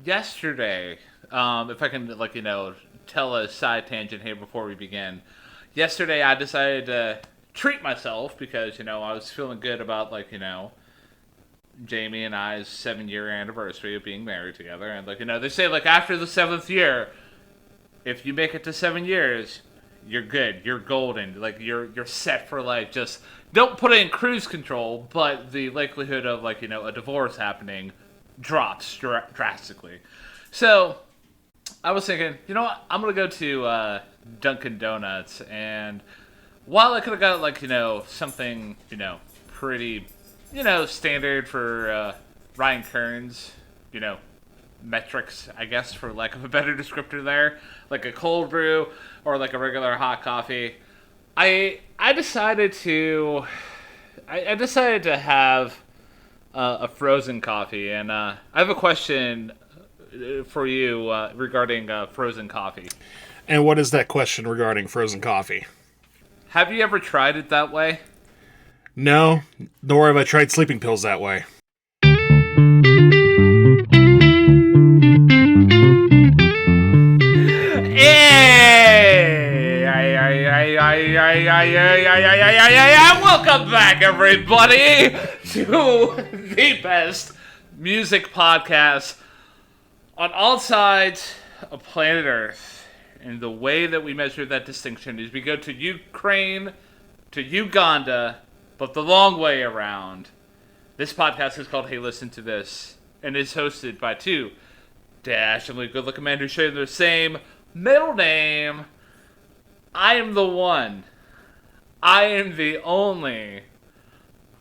yesterday, if I can, tell a side tangent here before we begin. Yesterday, I decided to treat myself because, I was feeling good about, Jamie and I's 7-year anniversary of being married together. And, they say, after the 7th year, if you make it to 7 years, you're good. You're golden. You're set for life. Just don't put it in cruise control, but the likelihood of, a divorce happening drops drastically. So, I was thinking, you know what? I'm going to go to Dunkin' Donuts, and while I could have got, something, pretty, standard for Ryan Kern's, metrics, I guess, for lack of a better descriptor there, like a cold brew or like a regular hot coffee, I decided to have a frozen coffee, and I have a question for you regarding frozen coffee. And what is that question regarding frozen coffee? Have you ever tried it that way? No, nor have I tried sleeping pills that way. Welcome back, everybody, to the best music podcast on all sides of planet Earth. And the way that we measure that distinction is we go to Ukraine, to Uganda, but the long way around. This podcast is called Hey Listen to This, and is hosted by two dashingly good-looking men who share the same middle name. I am the one. I am the only.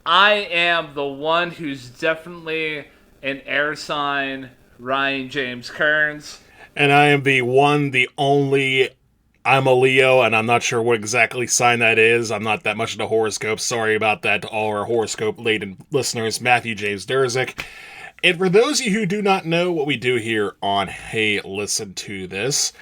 I am the one who's definitely an air sign, Ryan James Kearns. And I am the one, the only. I'm a Leo, and I'm not sure what exactly sign that is. I'm not that much into horoscopes. Sorry about that to all our horoscope-laden listeners. Matthew James Durzik. And for those of you who do not know what we do here on Hey, Listen to This,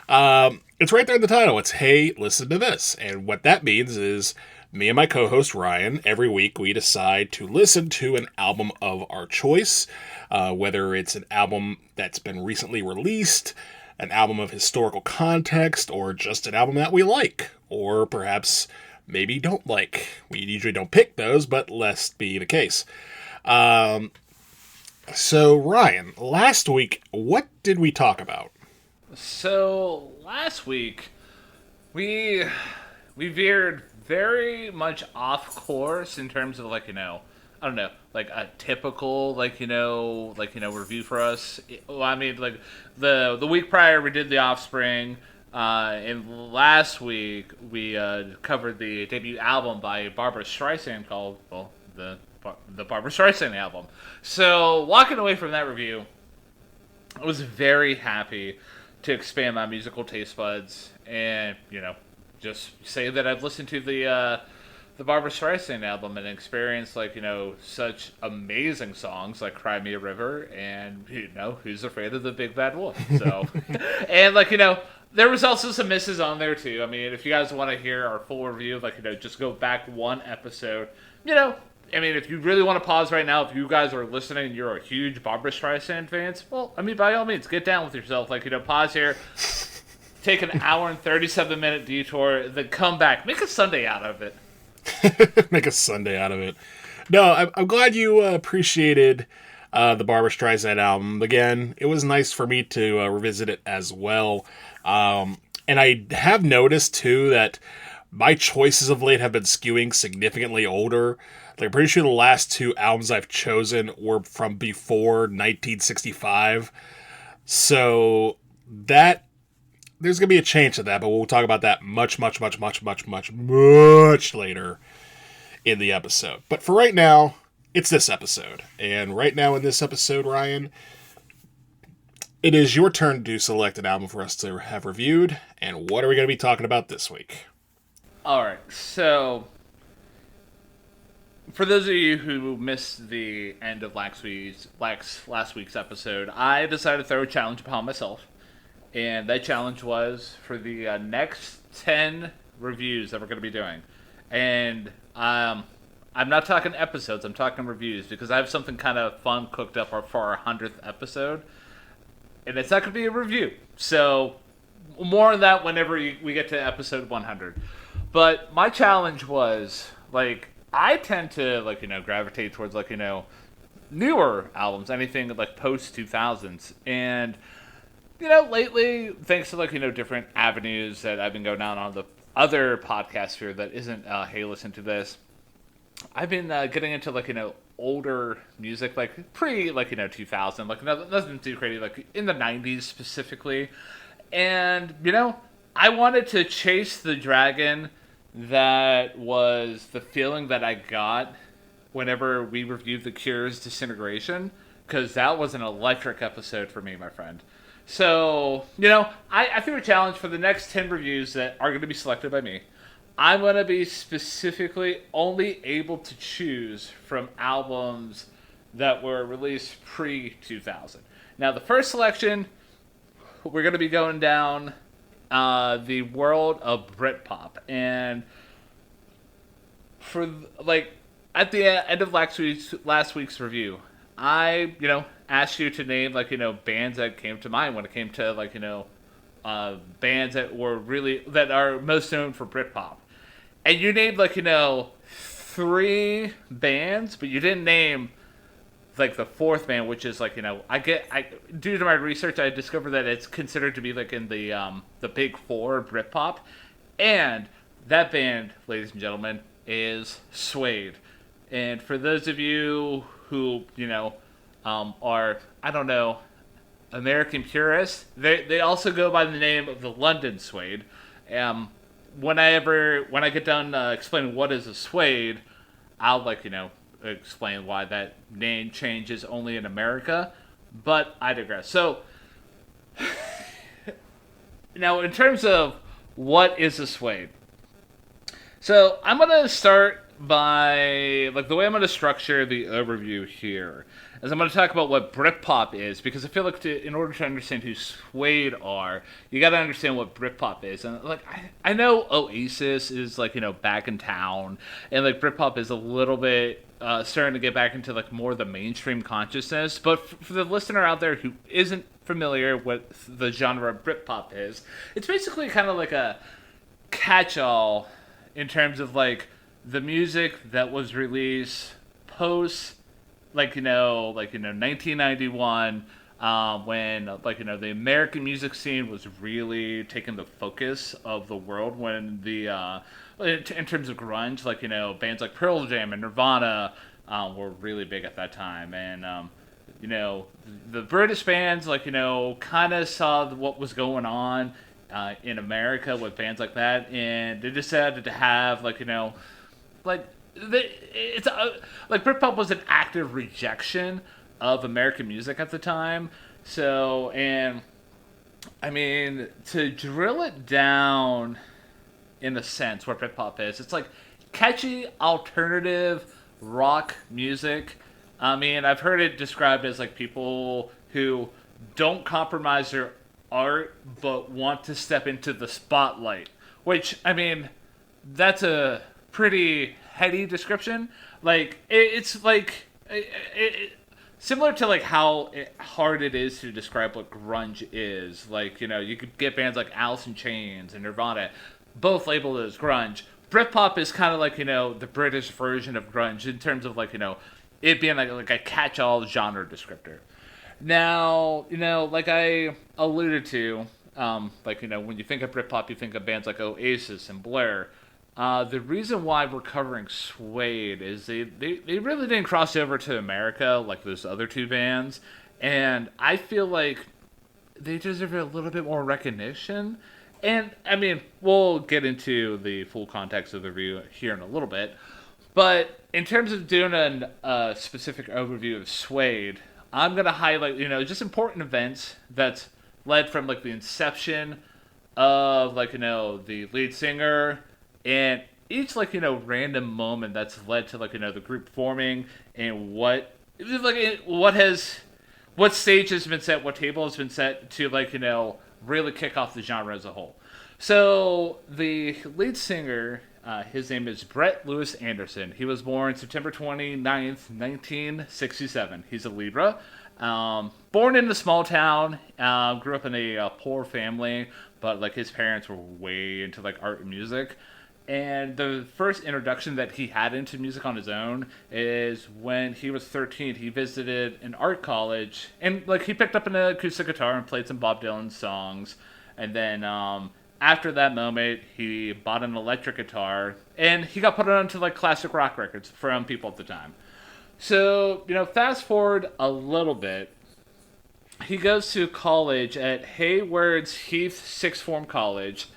it's right there in the title. It's Hey, Listen to This. And what that means is me and my co-host Ryan, every week we decide to listen to an album of our choice, whether it's an album that's been recently released, an album of historical context, or just an album that we like, or perhaps maybe don't like. We usually don't pick those, but lest be the case. So, Ryan, last week, what did we talk about? So, last week, we veered very much off course in terms of, I don't know, a typical, review for us. Well, I mean, the week prior we did The Offspring, and last week we covered the debut album by Barbra Streisand called, the Barbra Streisand album. So, walking away from that review, I was very happy to expand my musical taste buds and, just say that I've listened to the Barbra Streisand album and experienced, such amazing songs like Cry Me a River and, Who's Afraid of the Big Bad Wolf. So, and, there was also some misses on there, too. I mean, if you guys want to hear our full review, just go back one episode. If you really want to pause right now, if you guys are listening and you're a huge Barbra Streisand fans, well, by all means, get down with yourself. Pause here, take an hour and 37-minute detour, then come back. Make a Sunday out of it. Make a Sunday out of it. No, I'm glad you appreciated the Barbra Streisand album. Again, it was nice for me to revisit it as well. And I have noticed, too, that my choices of late have been skewing significantly older. I'm pretty sure the last two albums I've chosen were from before 1965. So that there's going to be a change to that, but we'll talk about that much later in the episode. But for right now, it's this episode. And right now in this episode, Ryan, it is your turn to select an album for us to have reviewed. And what are we going to be talking about this week? All right, so for those of you who missed the end of last week's episode, I decided to throw a challenge upon myself. And that challenge was for the next 10 reviews that we're going to be doing. And I'm not talking episodes, I'm talking reviews, because I have something kind of fun cooked up for our 100th episode. and it's not going to be a review. So more on that whenever we get to episode 100. But my challenge was like I tend to like gravitate towards like newer albums, anything like post 2000s, and lately thanks to like different avenues that I've been going down on the other podcast sphere that isn't hey listen to this. I've been getting into like older music, like pre like 2000, like nothing too crazy, like in the 90s specifically, and I wanted to chase the dragon that was the feeling that I got whenever we reviewed The Cure's Disintegration, because that was an electric episode for me, my friend. So, I threw a challenge for the next 10 reviews that are going to be selected by me. I'm going to be specifically only able to choose from albums that were released pre-2000. Now, the first selection, we're going to be going down the world of Britpop. And for, like, at the end of last week's review, I, asked you to name, like, bands that came to mind when it came to, like, bands that are most known for Britpop. And you named, like, 3 bands, but you didn't name, like, the 4th band, which is, like, due to my research, I discovered that it's considered to be, like, in the big 4 Britpop. And that band, ladies and gentlemen, is Suede. And for those of you who, are, I don't know, American purists, they also go by the name of the London Suede. When I get done explaining what is a Suede, I'll explain why that name change is only in America, but I digress. So now in terms of what is a Suede, so I'm gonna start by the way I'm gonna structure the overview here is I'm going to talk about what Britpop is, because I feel like in order to understand who Suede are, you got to understand what Britpop is. And I know Oasis is back in town, and Britpop is a little bit starting to get back into more the mainstream consciousness. But for the listener out there who isn't familiar with the genre Britpop is, it's basically kind of like a catch-all in terms of the music that was released post 1991, when the American music scene was really taking the focus of the world, when in terms of grunge, bands like Pearl Jam and Nirvana were really big at that time, and the British bands kind of saw what was going on in America with bands like that, and they decided to have Britpop was an active rejection of American music at the time. So, and I mean, to drill it down in a sense, what Britpop is, it's catchy alternative rock music. I mean, I've heard it described as people who don't compromise their art but want to step into the spotlight. Which, I mean, that's a pretty heady description. It's similar to how hard it is to describe what grunge is. You could get bands like Alice in Chains and Nirvana, both labeled as grunge. Britpop is kind of the British version of grunge in terms of it being a catch-all genre descriptor. Now, like I alluded to, when you think of Britpop, you think of bands like Oasis and Blur. The reason why we're covering Suede is they really didn't cross over to America like those other 2 bands, and I feel like they deserve a little bit more recognition. And, I mean, we'll get into the full context of the review here in a little bit, but in terms of doing a specific overview of Suede, I'm going to highlight, just important events that's led from, the inception of, the lead singer, and each random moment that's led to the group forming, and what stage has been set, what table has been set to really kick off the genre as a whole. So the lead singer, his name is Brett Louis Anderson. He was born September 29th, 1967. He's a Libra. Born in a small town, grew up in a poor family, but like his parents were way into like art and music. And the first introduction that he had into music on his own is when he was 13. He visited an art college, and like he picked up an acoustic guitar and played some Bob Dylan songs. And then after that moment, he bought an electric guitar, and he got put onto like classic rock records from people at the time. So, fast forward a little bit. He goes to college at Hayward's Heath Sixth Form College,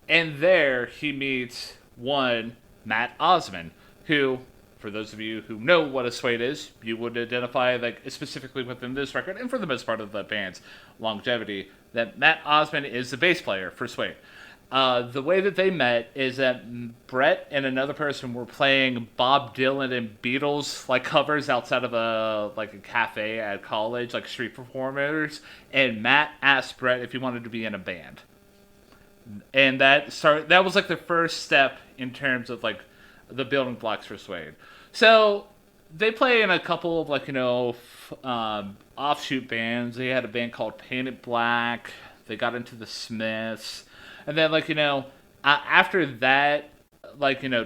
and there he meets one Matt Osmond, who, for those of you who know what a Suede is, you would identify like specifically within this record, and for the most part of the band's longevity, that Matt Osmond is the bass player for Suede. The way that they met is that Brett and another person were playing Bob Dylan and Beatles like covers outside of a cafe at college, like street performers, and Matt asked Brett if he wanted to be in a band. And that was like the first step in terms of like the building blocks for Suede. So they play in a couple of offshoot bands. They had a band called Painted Black. They got into the Smiths. And then, after that,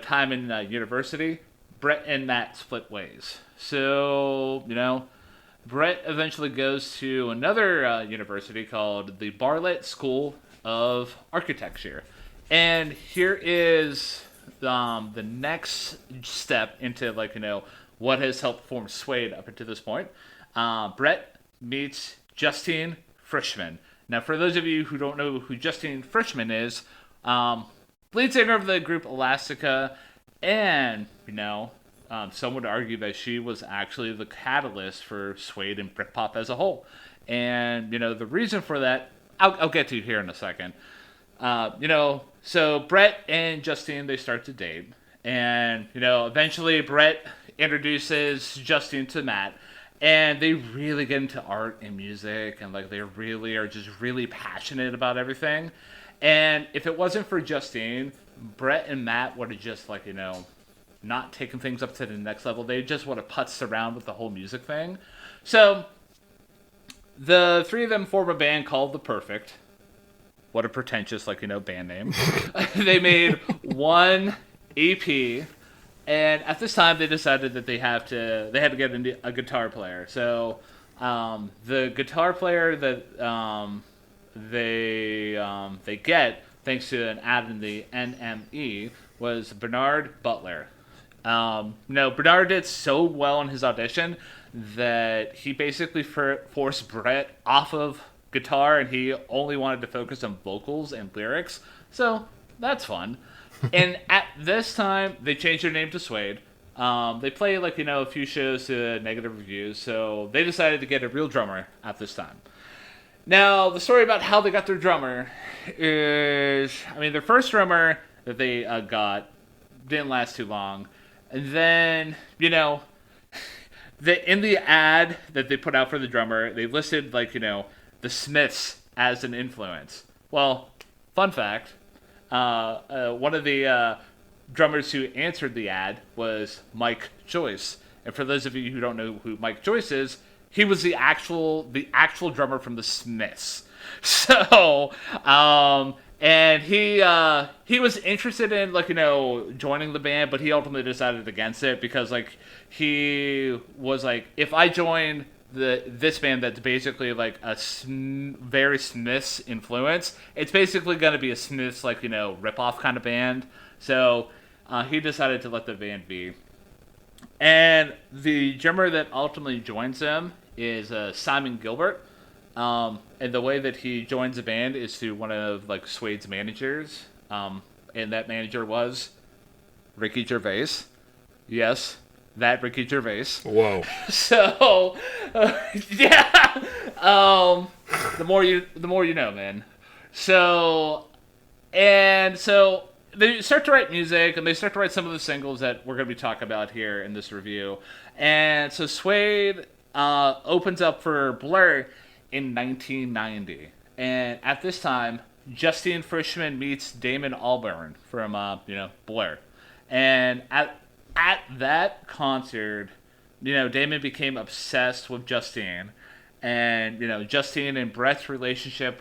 time in university, Brett and Matt split ways. So, Brett eventually goes to another university called the Bartlett School of Architecture. And here is the next step into, what has helped form Suede up until this point. Brett meets Justine Frischman. Now, for those of you who don't know who Justine Frischman is, lead singer of the group Elastica, and, some would argue that she was actually the catalyst for Suede and Britpop as a whole. And, the reason for that, I'll get to here in a second. So Brett and Justine, they start to date. And, eventually Brett introduces Justine to Matt. And they really get into art and music, and they really are just really passionate about everything. And if it wasn't for Justine, Brett and Matt would have just not taken things up to the next level. They just would have putzed around with the whole music thing. So the three of them form a band called The Perfect. What a pretentious band name. They made one EP. And at this time, they decided that they had to get a guitar player. So the guitar player that they get, thanks to an ad in the NME, was Bernard Butler. Bernard did so well in his audition that he basically forced Brett off of guitar, and he only wanted to focus on vocals and lyrics. So that's fun. And at this time, they changed their name to Suede. They play a few shows to negative reviews, so they decided to get a real drummer at this time. Now, the story about how they got their drummer is, their first drummer that they got didn't last too long. And then, in the ad that they put out for the drummer, they listed, the Smiths as an influence. Well, fun fact. One of the drummers who answered the ad was Mike Joyce. And for those of you who don't know who Mike Joyce is, he was the actual drummer from the Smiths. So, and he was interested in joining the band, but he ultimately decided against it because he was if I join this band that's basically very Smiths influence, it's basically going to be a Smiths rip-off kind of band. So he decided to let the band be. And the drummer that ultimately joins them is Simon Gilbert. And the way that he joins the band is through one of Suede's managers. And that manager was Ricky Gervais. Yes, that Ricky Gervais. Whoa. So, yeah. The more you know, man. So they start to write music, and they start to write some of the singles that we're going to be talking about here in this review. And so Suede opens up for Blur in 1990. And at this time, Justine Frischman meets Damon Albarn from, Blur. And at that concert, Damon became obsessed with Justine. And, Justine and Brett's relationship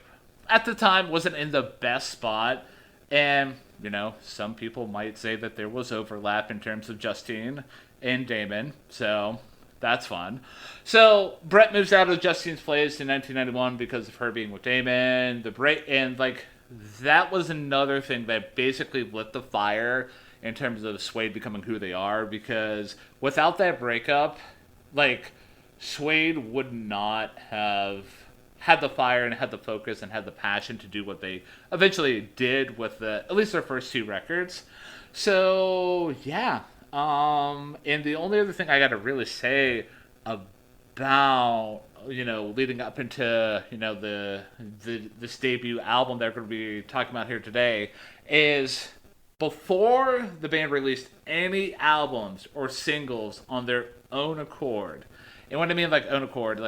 at the time wasn't in the best spot. And, some people might say that there was overlap in terms of Justine and Damon. So that's fun. So Brett moves out of Justine's place in 1991 because of her being with Damon. That was another thing that basically lit the fire in terms of Suede becoming who they are. Because without that breakup, Suede would not have had the fire and had the focus and had the passion to do what they eventually did with at least their first two records. So yeah, and the only other thing I got to really say about leading up into this debut album that we're going to be talking about here today is before the band released any albums or singles on their own accord. And what I mean own accord,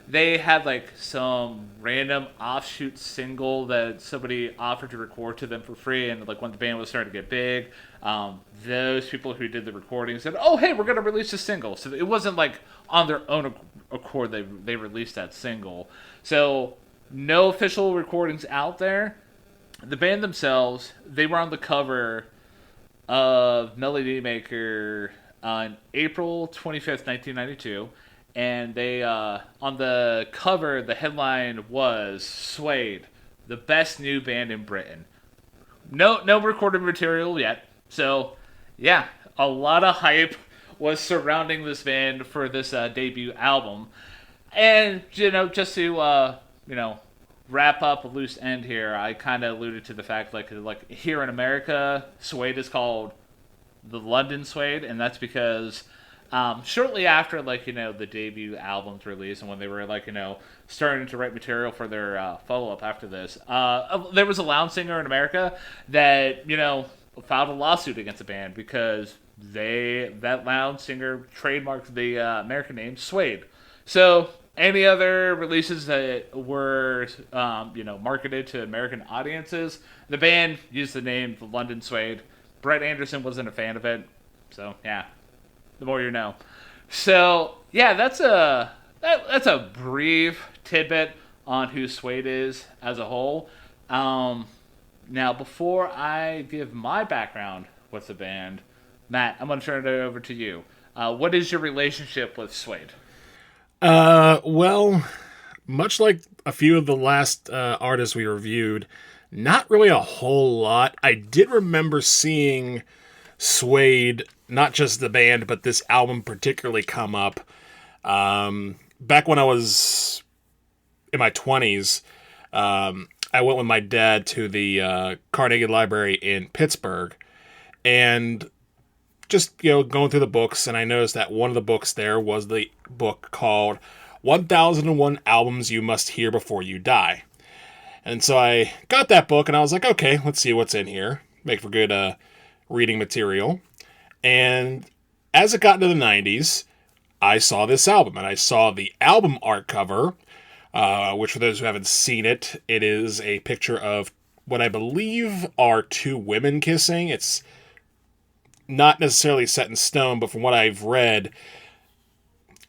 they had some random offshoot single that somebody offered to record to them for free, and when the band was starting to get big, those people who did the recording said, "Oh, hey, we're gonna release a single." So it wasn't on their own accord they released that single. So no official recordings out there. The band themselves, they were on the cover of Melody Maker on April 25th, 1992. And they, on the cover, the headline was Suede, the best new band in Britain. No recorded material yet. So, yeah, a lot of hype was surrounding this band for this debut album. And, just to, wrap up a loose end here, I kind of alluded to the fact, here in America, Suede is called the London Suede, and that's because shortly after, the debut album's release and when they were, starting to write material for their follow-up after this, there was a lounge singer in America that, filed a lawsuit against the band because that lounge singer trademarked the American name Suede. So any other releases that were, marketed to American audiences, the band used the name the London Suede. Brett Anderson wasn't a fan of it, so yeah. The more you know. So yeah, that's a brief tidbit on who Suede is as a whole. Now, before I give my background with the band, Matt, I'm going to turn it over to you. What is your relationship with Suede? Well, much like a few of the last artists we reviewed, not really a whole lot. I did remember seeing Suede, not just the band, but this album particularly come up. Back when I was in my 20s, I went with my dad to the Carnegie Library in Pittsburgh, and just, going through the books, and I noticed that one of the books there was the book called 1001 Albums You Must Hear Before You Die. And so I got that book, and I was like, okay, let's see what's in here. Make for good reading material. And as it got into the 90s, I saw this album, and I saw the album art cover, which for those who haven't seen it, it is a picture of what I believe are two women kissing. It's not necessarily set in stone, but from what I've read,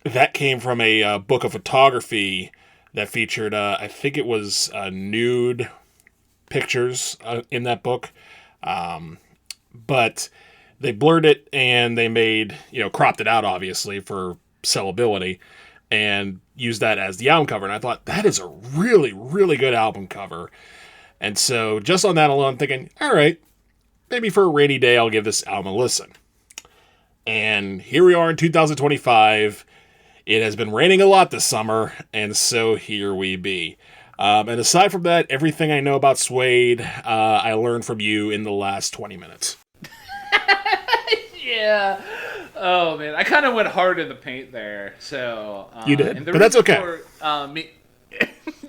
that came from a book of photography that featured, I think it was nude pictures in that book. But they blurred it and they made, cropped it out, obviously, for sellability, and used that as the album cover. And I thought, that is a really, really good album cover. And so just on that alone, I'm thinking, all right, maybe for a rainy day, I'll give this album a listen. And here we are in 2025. It has been raining a lot this summer, and so here we be. And aside from that, everything I know about Suede, I learned from you in the last 20 minutes. Yeah. Oh, man. I kind of went hard in the paint there. So you did, but that's okay.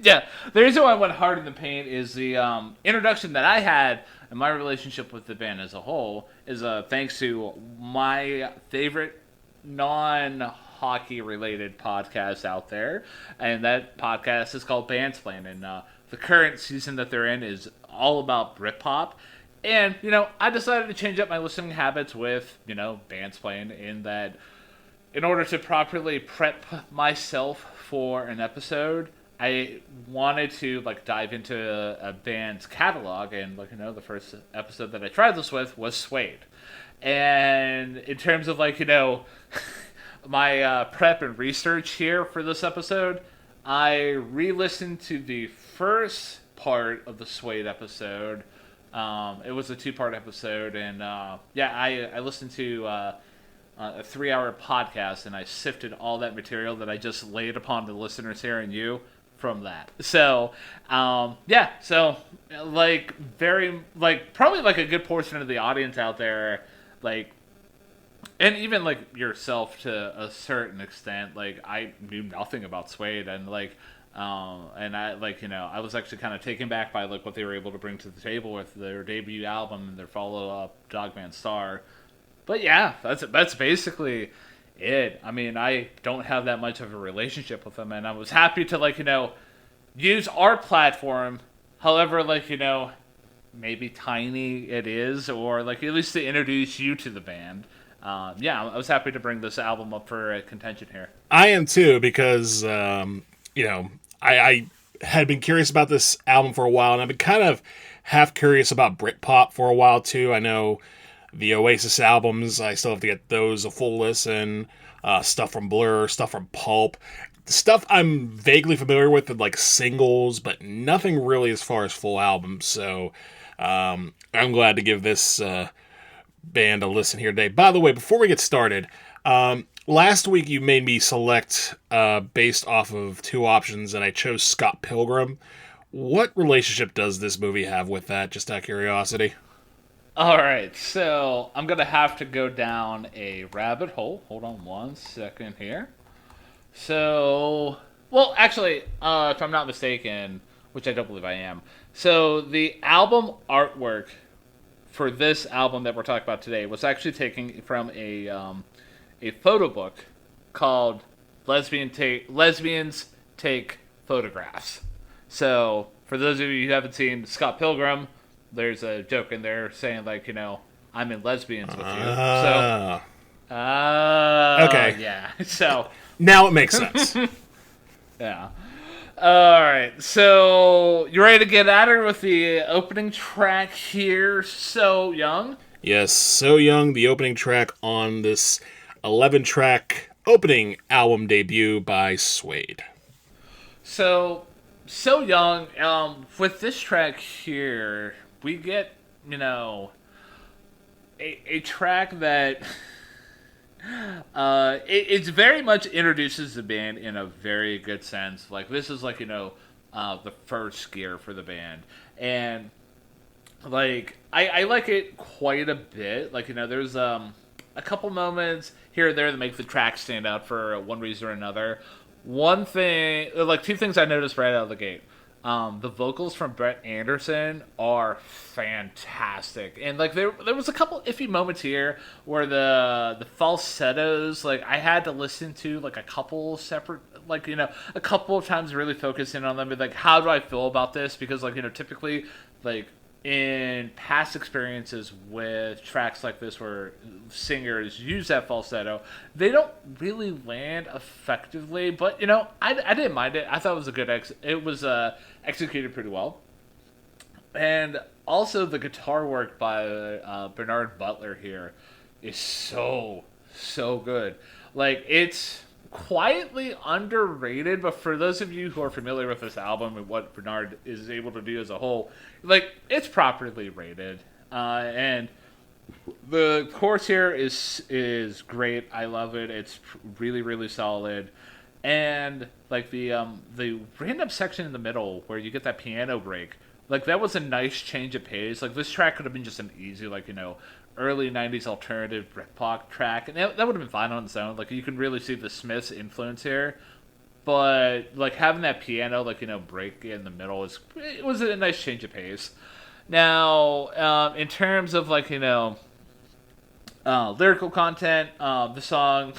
Yeah, the reason why I went hard in the paint is the introduction that I had and my relationship with the band as a whole is thanks to my favorite non-hockey related podcast out there, and that podcast is called Bandsplain, and the current season that they're in is all about Britpop. And, I decided to change up my listening habits with, Bandsplain, in that in order to properly prep myself for an episode, I wanted to like dive into a band's catalog, and like the first episode that I tried this with was Suede. And in terms of like my prep and research here for this episode, I re-listened to the first part of the Suede episode. It was a 2-part episode, and I listened to a 3-hour podcast, and I sifted all that material that I just laid upon the listeners here and you from that. So, so like very like probably like a good portion of the audience out there, like, and even like yourself to a certain extent, like I knew nothing about Suede, and like. And I like I was actually kind of taken back by like what they were able to bring to the table with their debut album and their follow-up Dogman Star. But yeah, that's basically it. I mean, I don't have that much of a relationship with them, and I was happy to like use our platform, however like maybe tiny it is, or like at least to introduce you to the band. I was happy to bring this album up for contention here. I am too, because I had been curious about this album for a while, and I've been kind of half curious about Britpop for a while too. I know the Oasis albums, I still have to get those a full listen. Stuff from Blur, stuff from Pulp. Stuff I'm vaguely familiar with like singles, but nothing really as far as full albums. So I'm glad to give this band a listen here today. By the way, before we get started, last week you made me select based off of 2 options, and I chose Scott Pilgrim. What relationship does this movie have with that, just out of curiosity? Alright, so I'm going to have to go down a rabbit hole. Hold on one second here. So, well, actually, if I'm not mistaken, which I don't believe I am, so the album artwork for this album that we're talking about today was actually taken from a photo book called Lesbians Take Photographs. So, for those of you who haven't seen Scott Pilgrim, there's a joke in there saying, like, I'm in Lesbians with you. So, okay. Yeah. So, now it makes sense. yeah. Alright, so you ready to get at her with the opening track here, So Young? Yes, So Young, the opening track on this 11-track opening album debut by Suede. So Young, with this track here, we get, a track that it very much introduces the band in a very good sense. Like, this is like, the first gear for the band. And, like, I like it quite a bit. Like, there's a couple moments here or there that make the track stand out for one reason or another. One thing, like, 2 things I noticed right out of the gate. The vocals from Brett Anderson are fantastic, and like there was a couple iffy moments here where the falsettos, like, I had to listen to like a couple separate, like, a couple of times, really focus in on them, and like, how do I feel about this? Because like, typically, like, in past experiences with tracks like this where singers use that falsetto, they don't really land effectively, but I didn't mind it. I thought it was a good it was executed pretty well. And also the guitar work by Bernard Butler here is so good. Like, it's quietly underrated, but for those of you who are familiar with this album and what Bernard is able to do as a whole, like, it's properly rated. And the chorus here is great. I love it. It's really, really solid. And like the random section in the middle where you get that piano break, like, that was a nice change of pace. Like, this track could have been just an easy, like, early 90s alternative Britpop track, and that would have been fine on its own. Like, you can really see the Smiths' influence here, but like, having that piano, like, break in the middle it was a nice change of pace. Now, in terms of like, lyrical content, the song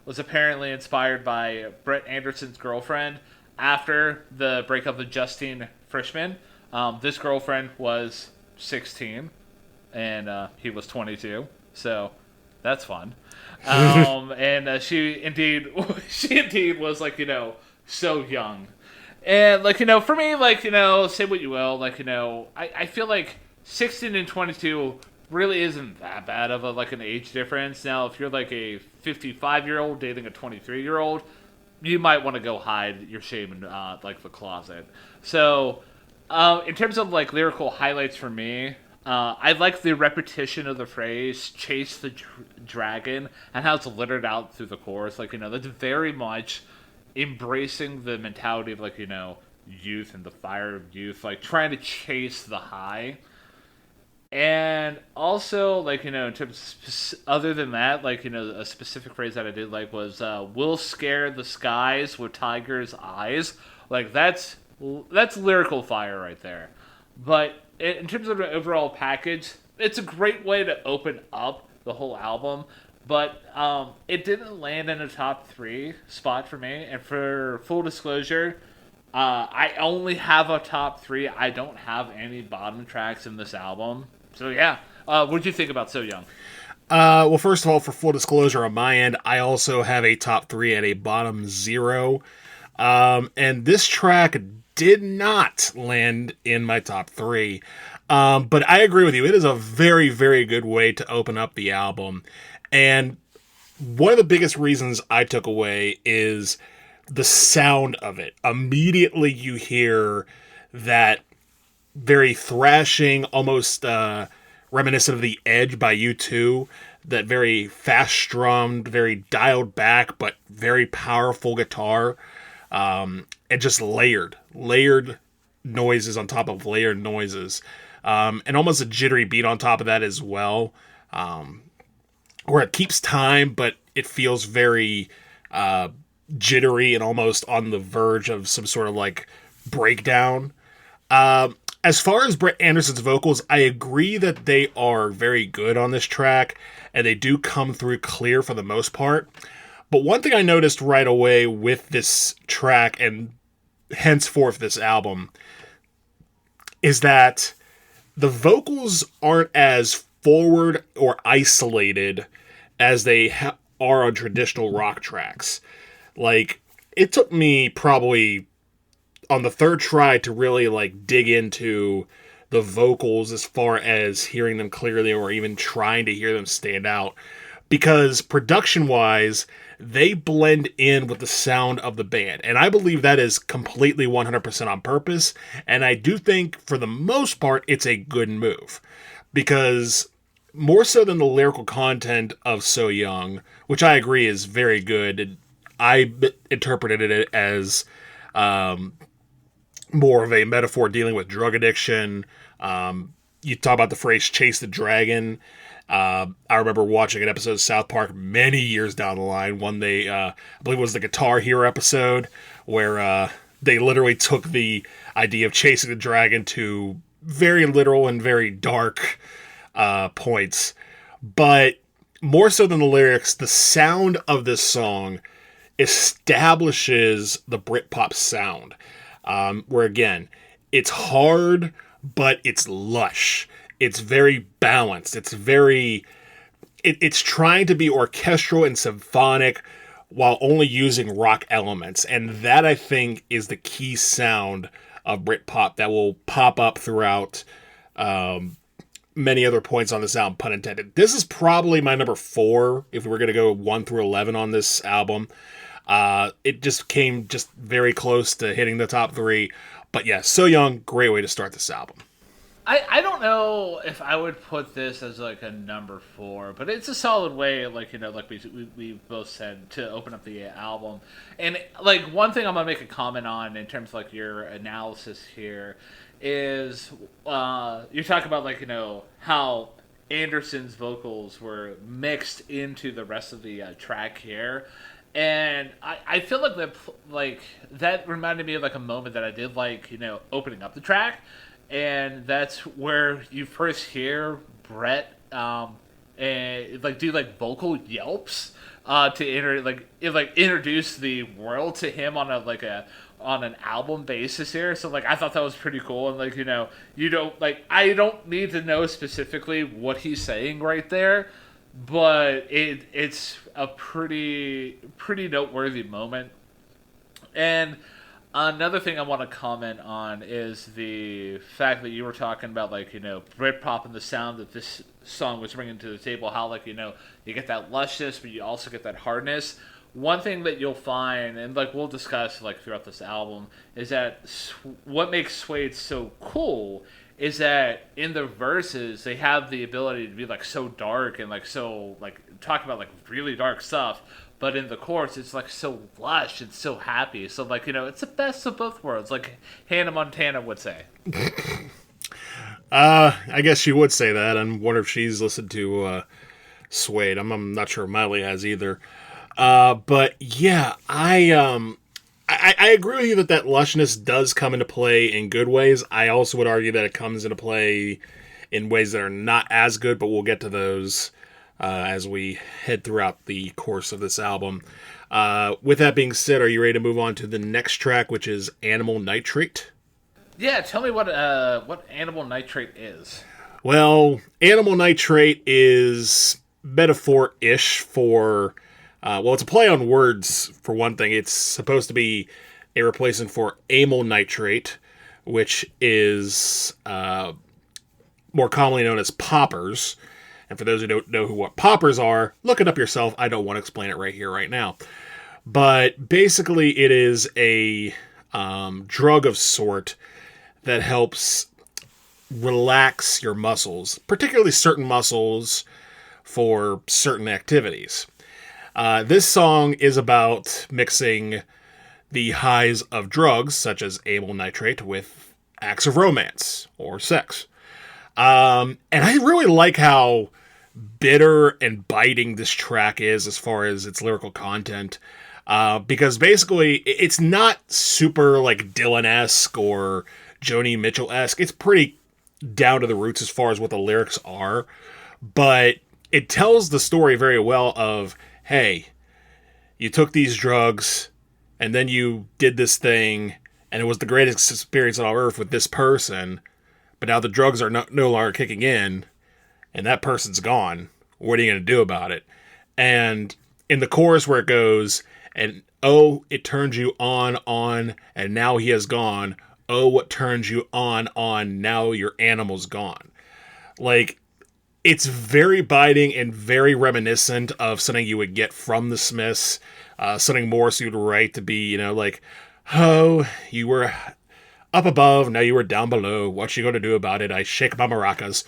was apparently inspired by Brett Anderson's girlfriend after the breakup with Justine Frischman. This girlfriend was 16, and he was 22. So, That's fun. And she indeed, she indeed was like so young, and like for me, like say what you will, like I feel like 16 and 22 really isn't that bad of a like an age difference. Now, if you're like a 55-year-old dating a 23-year-old, you might want to go hide your shame in like the closet. So, in terms of like lyrical highlights for me, I like the repetition of the phrase "chase the dragon" and how it's littered out through the chorus. Like that's very much embracing the mentality of like youth and the fire of youth, like trying to chase the high. And also, like in terms of other than that, like a specific phrase that I did like was "We'll scare the skies with tiger's eyes." Like that's lyrical fire right there. But in terms of the overall package, it's a great way to open up the whole album. But it didn't land in a top three spot for me. And for full disclosure, I only have a top three. I don't have any bottom tracks in this album. So yeah, what did you think about So Young? Well, first of all, for full disclosure on my end, I also have a top three and a bottom zero. And this track did not land in my top three. But I agree with you. It is a very, very good way to open up the album. And one of the biggest reasons I took away is the sound of it. Immediately you hear that very thrashing, almost reminiscent of The Edge by U2, that very fast strummed, very dialed back, but very powerful guitar. And just layered noises on top of layered noises. And almost a jittery beat on top of that as well. Where it keeps time, but it feels very jittery and almost on the verge of some sort of like breakdown. As far as Brett Anderson's vocals, I agree that they are very good on this track, and they do come through clear for the most part. But one thing I noticed right away with this track, and henceforth this album, is that the vocals aren't as forward or isolated as they are on traditional rock tracks. Like, it took me probably on the third try to really like dig into the vocals as far as hearing them clearly or even trying to hear them stand out, because production wise they blend in with the sound of the band, and I believe that is completely 100% on purpose. And I do think for the most part it's a good move, because more so than the lyrical content of So Young, which I agree is very good, I interpreted it as more of a metaphor dealing with drug addiction. You talk about the phrase "chase the dragon." I remember watching an episode of South Park many years down the line. One I believe it was the Guitar Hero episode, where they literally took the idea of chasing the dragon to very literal and very dark points. But more so than the lyrics, the sound of this song establishes the Britpop sound. Where again, it's hard, but it's lush. It's very balanced. It's trying to be orchestral and symphonic while only using rock elements. And that, I think, is the key sound of Britpop that will pop up throughout many other points on this album, pun intended. This is probably my number 4, if we were going to go 1 through 11 on this album. It just came just very close to hitting the top 3. But yeah, So Young, great way to start this album. I don't know if I would put this as like a number 4, but it's a solid way, like like we both said, to open up the album. And like one thing I'm gonna make a comment on in terms of like your analysis here is you talk about like how Anderson's vocals were mixed into the rest of the track here. And I feel like that reminded me of like a moment that I did like opening up the track, and that's where you first hear Brett and like do like vocal yelps to introduce the world to him on on an album basis here. So like I thought that was pretty cool, and like you don't like I don't need to know specifically what he's saying right there, but it's a pretty noteworthy moment. And another thing I want to comment on is the fact that you were talking about, like, Britpop and the sound that this song was bringing to the table. How, like, you get that lushness, but you also get that hardness. One thing that you'll find, and like we'll discuss like throughout this album, is that what makes Suede so cool is that in the verses they have the ability to be like so dark and like so like talk about like really dark stuff, but in the chorus it's like so lush and so happy. So like it's the best of both worlds, like Hannah Montana would say. I guess she would say that. I wonder if she's listened to Suede. I'm not sure Miley has either. But yeah, I agree with you that lushness does come into play in good ways. I also would argue that it comes into play in ways that are not as good, but we'll get to those as we head throughout the course of this album. With that being said, are you ready to move on to the next track, which is Animal Nitrate? Yeah, tell me what Animal Nitrate is. Well, Animal Nitrate is metaphor-ish for... it's a play on words, for one thing. It's supposed to be a replacement for amyl nitrate, which is more commonly known as poppers. And for those who don't know what poppers are, look it up yourself. I don't want to explain it right here, right now. But basically, it is a drug of sort that helps relax your muscles, particularly certain muscles for certain activities. This song is about mixing the highs of drugs, such as amyl nitrate, with acts of romance or sex. And I really like how bitter and biting this track is as far as its lyrical content. Because basically, it's not super like Dylan-esque or Joni Mitchell-esque. It's pretty down to the roots as far as what the lyrics are. But it tells the story very well of, hey, you took these drugs, and then you did this thing, and it was the greatest experience on earth with this person, but now the drugs are no longer kicking in, and that person's gone. What are you going to do about it? And in the chorus where it goes, and oh, it turned you on, and now he has gone. Oh, what turns you on, now your animal's gone. Like, it's very biting and very reminiscent of something you would get from the Smiths. Something Morrissey would write to be, like, oh, you were up above, now you were down below. What you gonna do about it? I shake my maracas.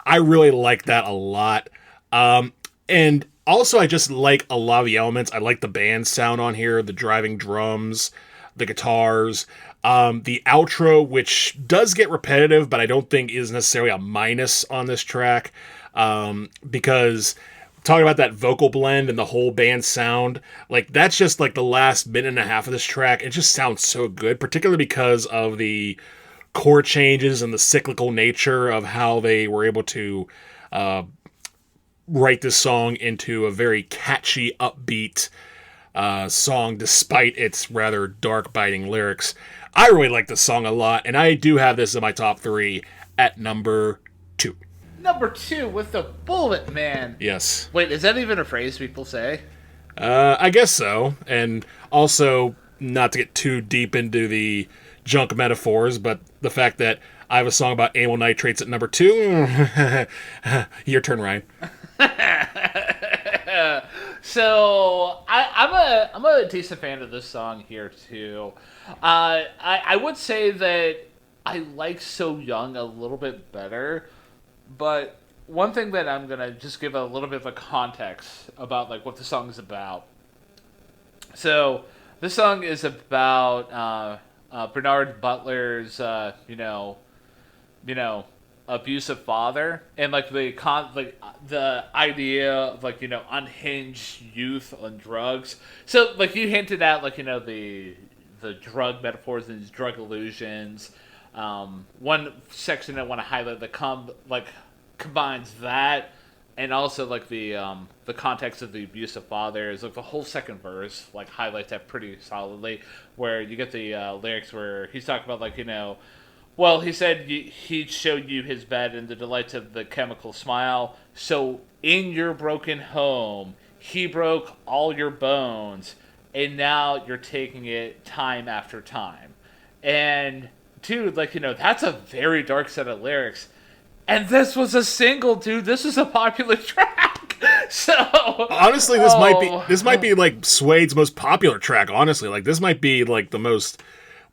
I really like that a lot. And also, I just like a lot of the elements. I like the band sound on here, the driving drums, the guitars. The outro, which does get repetitive, but I don't think is necessarily a minus on this track, because talking about that vocal blend and the whole band sound, like that's just like the last minute and a half of this track. It just sounds so good, particularly because of the chord changes and the cyclical nature of how they were able to write this song into a very catchy, upbeat song, despite its rather dark, biting lyrics. I really like this song a lot, and I do have this in my top 3 at number 2. Number 2 with the bullet, man. Yes. Wait, is that even a phrase people say? I guess so. And also, not to get too deep into the junk metaphors, but the fact that I have a song about amyl nitrates at number 2. Your turn, Ryan. So I'm a decent fan of this song here too. I would say that I like So Young a little bit better, but one thing that I'm gonna just give a little bit of a context about like what the song is about. So this song is about Bernard Butler's abusive father, and like the idea of like unhinged youth on drugs. So like you hinted at like the drug metaphors and these drug illusions. One section I want to highlight that combines that and also like the context of the abusive father is like the whole second verse like highlights that pretty solidly, where you get the lyrics where he's talking about like Well, he said he showed you his bed and the delights of the chemical smile. So in your broken home, he broke all your bones, and now you're taking it time after time. And dude, like that's a very dark set of lyrics. And this was a single, dude. This is a popular track. So Honestly, oh, this might be like Suede's most popular track. Honestly, like this might be like the most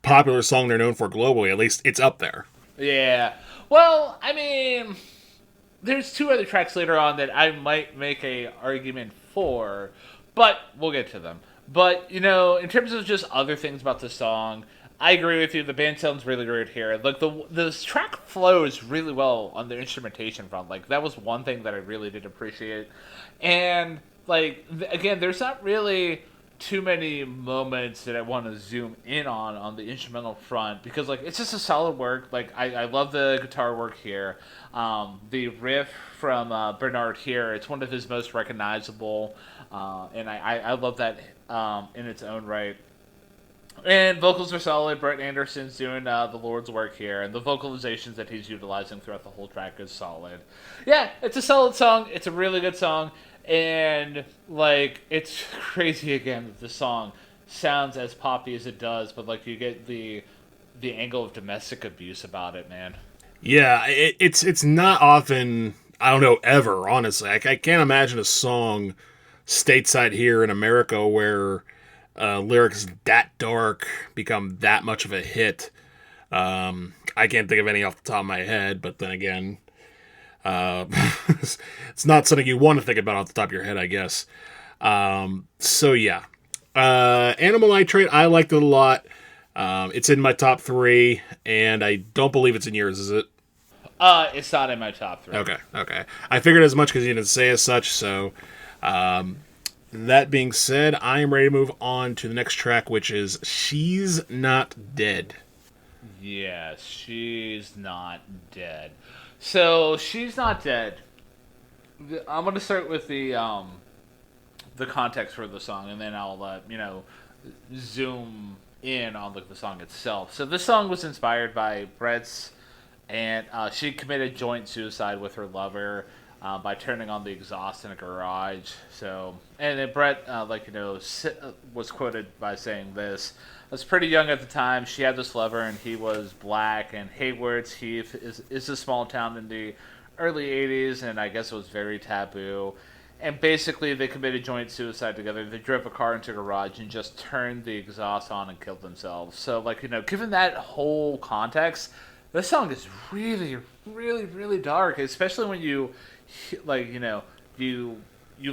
popular song they're known for globally. At least it's up there. yeah. Well, I mean, there's two other tracks later on that I might make a argument for, but we'll get to them. But in terms of just other things about the song, I agree with you. The band sounds really great here. Like the track flows really well on the instrumentation front. Like that was one thing that I really did appreciate. And like again, there's not really too many moments that I want to zoom in on the instrumental front because like it's just a solid work. Like I love the guitar work here. The riff from Bernard here, it's one of his most recognizable, and I love that in its own right. And vocals are solid. Brett Anderson's doing the Lord's work here, and the vocalizations that he's utilizing throughout the whole track is solid. Yeah, it's a solid song. It's a really good song, and like it's crazy again that the song sounds as poppy as it does, but like you get the angle of domestic abuse about it, man. Yeah, it's not often. I don't know ever. Honestly, I can't imagine a song stateside here in America where lyrics that dark become that much of a hit. I can't think of any off the top of my head, but then again, uh, it's not something you want to think about off the top of your head, I guess. So yeah, Animal Nitrate, I liked it a lot. It's in my top three, and I don't believe it's in yours, is it? It's not in my top three. Okay. I figured as much because you didn't say as such, so um, that being said, I am ready to move on to the next track, which is She's Not Dead. Yes, she's not dead. So she's not dead. I'm gonna start with the context for the song, and then I'll zoom in on the song itself. So this song was inspired by Brett's, and she committed joint suicide with her lover by turning on the exhaust in a garage. So, and then Brett, was quoted by saying this. I was pretty young at the time. She had this lover, and he was black. And Hayward's Heath is a small town in the early 80s, and I guess it was very taboo. And basically, they committed joint suicide together. They drove a car into a garage and just turned the exhaust on and killed themselves. So, given that whole context, this song is really, really, really dark. Especially when you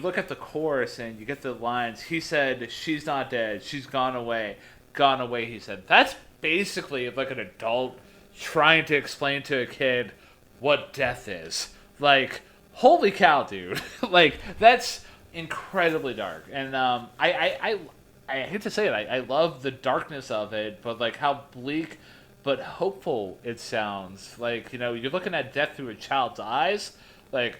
look at the chorus and you get the lines. He said, "She's not dead. She's gone away, gone away." He said that's basically like an adult trying to explain to a kid what death is. Like, holy cow, dude! Like that's incredibly dark. And I hate to say it, I love the darkness of it, but like how bleak but hopeful it sounds. Like you're looking at death through a child's eyes. Like,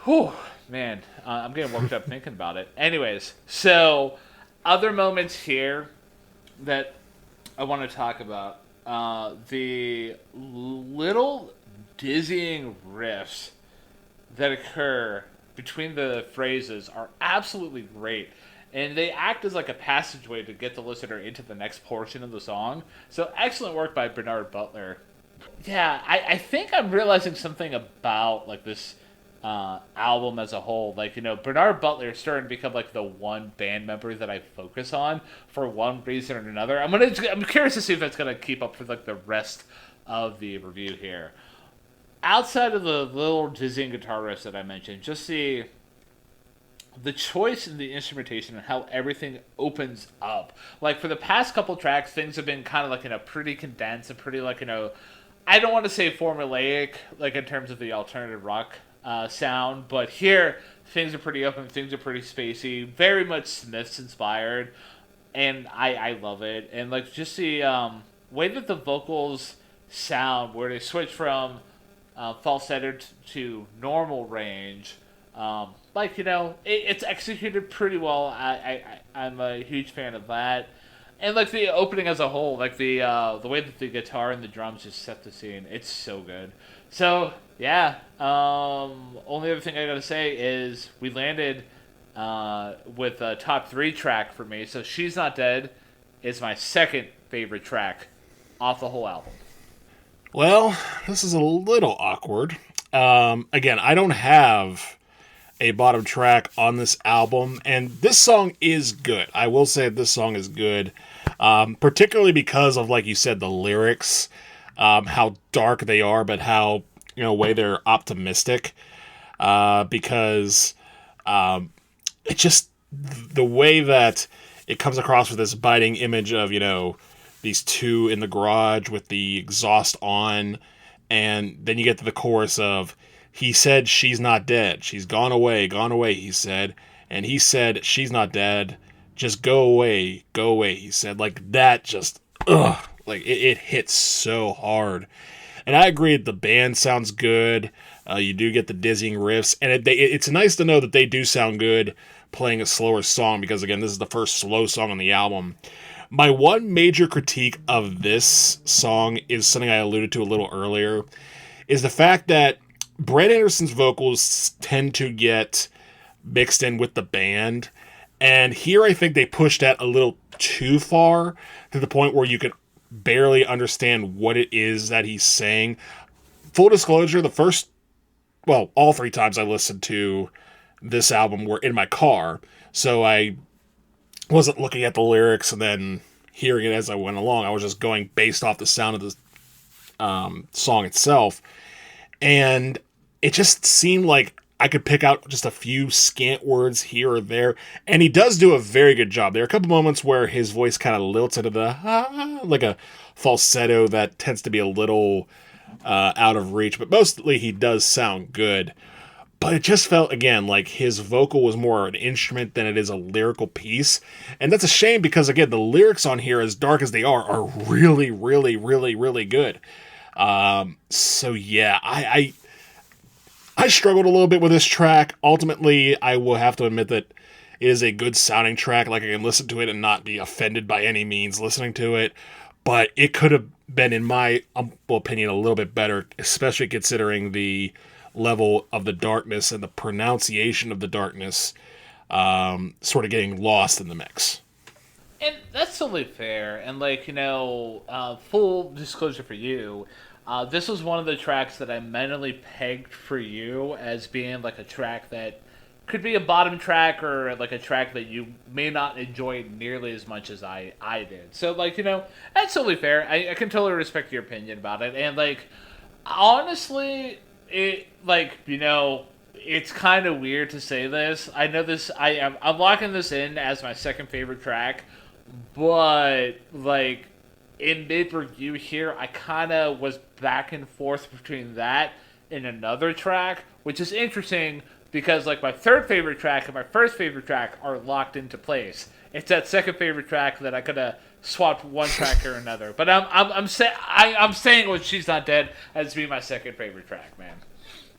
whew, man, I'm getting worked up thinking about it. Anyways, so other moments here that I want to talk about. The little dizzying riffs that occur between the phrases are absolutely great. And they act as like a passageway to get the listener into the next portion of the song. So excellent work by Bernard Butler. Yeah, I think I'm realizing something about like this album as a whole. Bernard Butler is starting to become like the one band member that I focus on for one reason or another. I'm curious to see if that's gonna keep up for like the rest of the review here. Outside of the little dizzying guitar riffs that I mentioned, just the choice in the instrumentation and how everything opens up. Like for the past couple tracks, things have been kind of like pretty condensed and pretty I don't want to say formulaic like in terms of the alternative rock sound, but here things are pretty open, things are pretty spacey, very much Smiths inspired, and I love it. And like just the way that the vocals sound, where they switch from falsetto to normal range. It's executed pretty well. I'm a huge fan of that. And like the opening as a whole, like the way that the guitar and the drums just set the scene, it's so good. So yeah, only other thing I gotta say is we landed with a top three track for me. So She's Not Dead is my second favorite track off the whole album. Well, this is a little awkward. Again, I don't have a bottom track on this album, and this song is good. I will say this song is good, particularly because of, like you said, the lyrics, how dark they are, but how, way they're optimistic, because it just, the way that it comes across with this biting image of, these two in the garage with the exhaust on, and then you get to the chorus of, he said she's not dead. She's gone away, he said. And he said, she's not dead. Just go away, he said. Like, that just, ugh. Like, it hits so hard. And I agree, the band sounds good. You do get the dizzying riffs. And it's nice to know that they do sound good playing a slower song, because, again, this is the first slow song on the album. My one major critique of this song is something I alluded to a little earlier, is the fact that Brett Anderson's vocals tend to get mixed in with the band, and here I think they pushed that a little too far, to the point where you could barely understand what it is that he's saying. Full disclosure, all three times I listened to this album were in my car, so I wasn't looking at the lyrics and then hearing it as I went along. I was just going based off the sound of the song itself, and it just seemed like I could pick out just a few scant words here or there, and he does do a very good job. There are a couple moments where his voice kind of lilts into the like a falsetto that tends to be a little out of reach, but mostly he does sound good. But it just felt, again, like his vocal was more an instrument than it is a lyrical piece, and that's a shame, because, again, the lyrics on here, as dark as they are really, really, really, really good. So yeah, I struggled a little bit with this track. Ultimately, I will have to admit that it is a good sounding track. Like, I can listen to it and not be offended by any means listening to it. But it could have been, in my humble opinion, a little bit better, especially considering the level of the darkness and the pronunciation of the darkness sort of getting lost in the mix. And that's totally fair. And, like, full disclosure for you, this was one of the tracks that I mentally pegged for you as being, like, a track that could be a bottom track, or, like, a track that you may not enjoy nearly as much as I did. So, like, that's totally fair. I can totally respect your opinion about it. And, like, honestly, it's kind of weird to say this. I know this, I'm locking this in as my second favorite track, but, like, in mid-review here, I kind of was back and forth between that and another track, which is interesting because, like, my third favorite track and my first favorite track are locked into place. It's that second favorite track that I could have swapped one track or another. But I'm saying with She's Not Dead as being my second favorite track, man.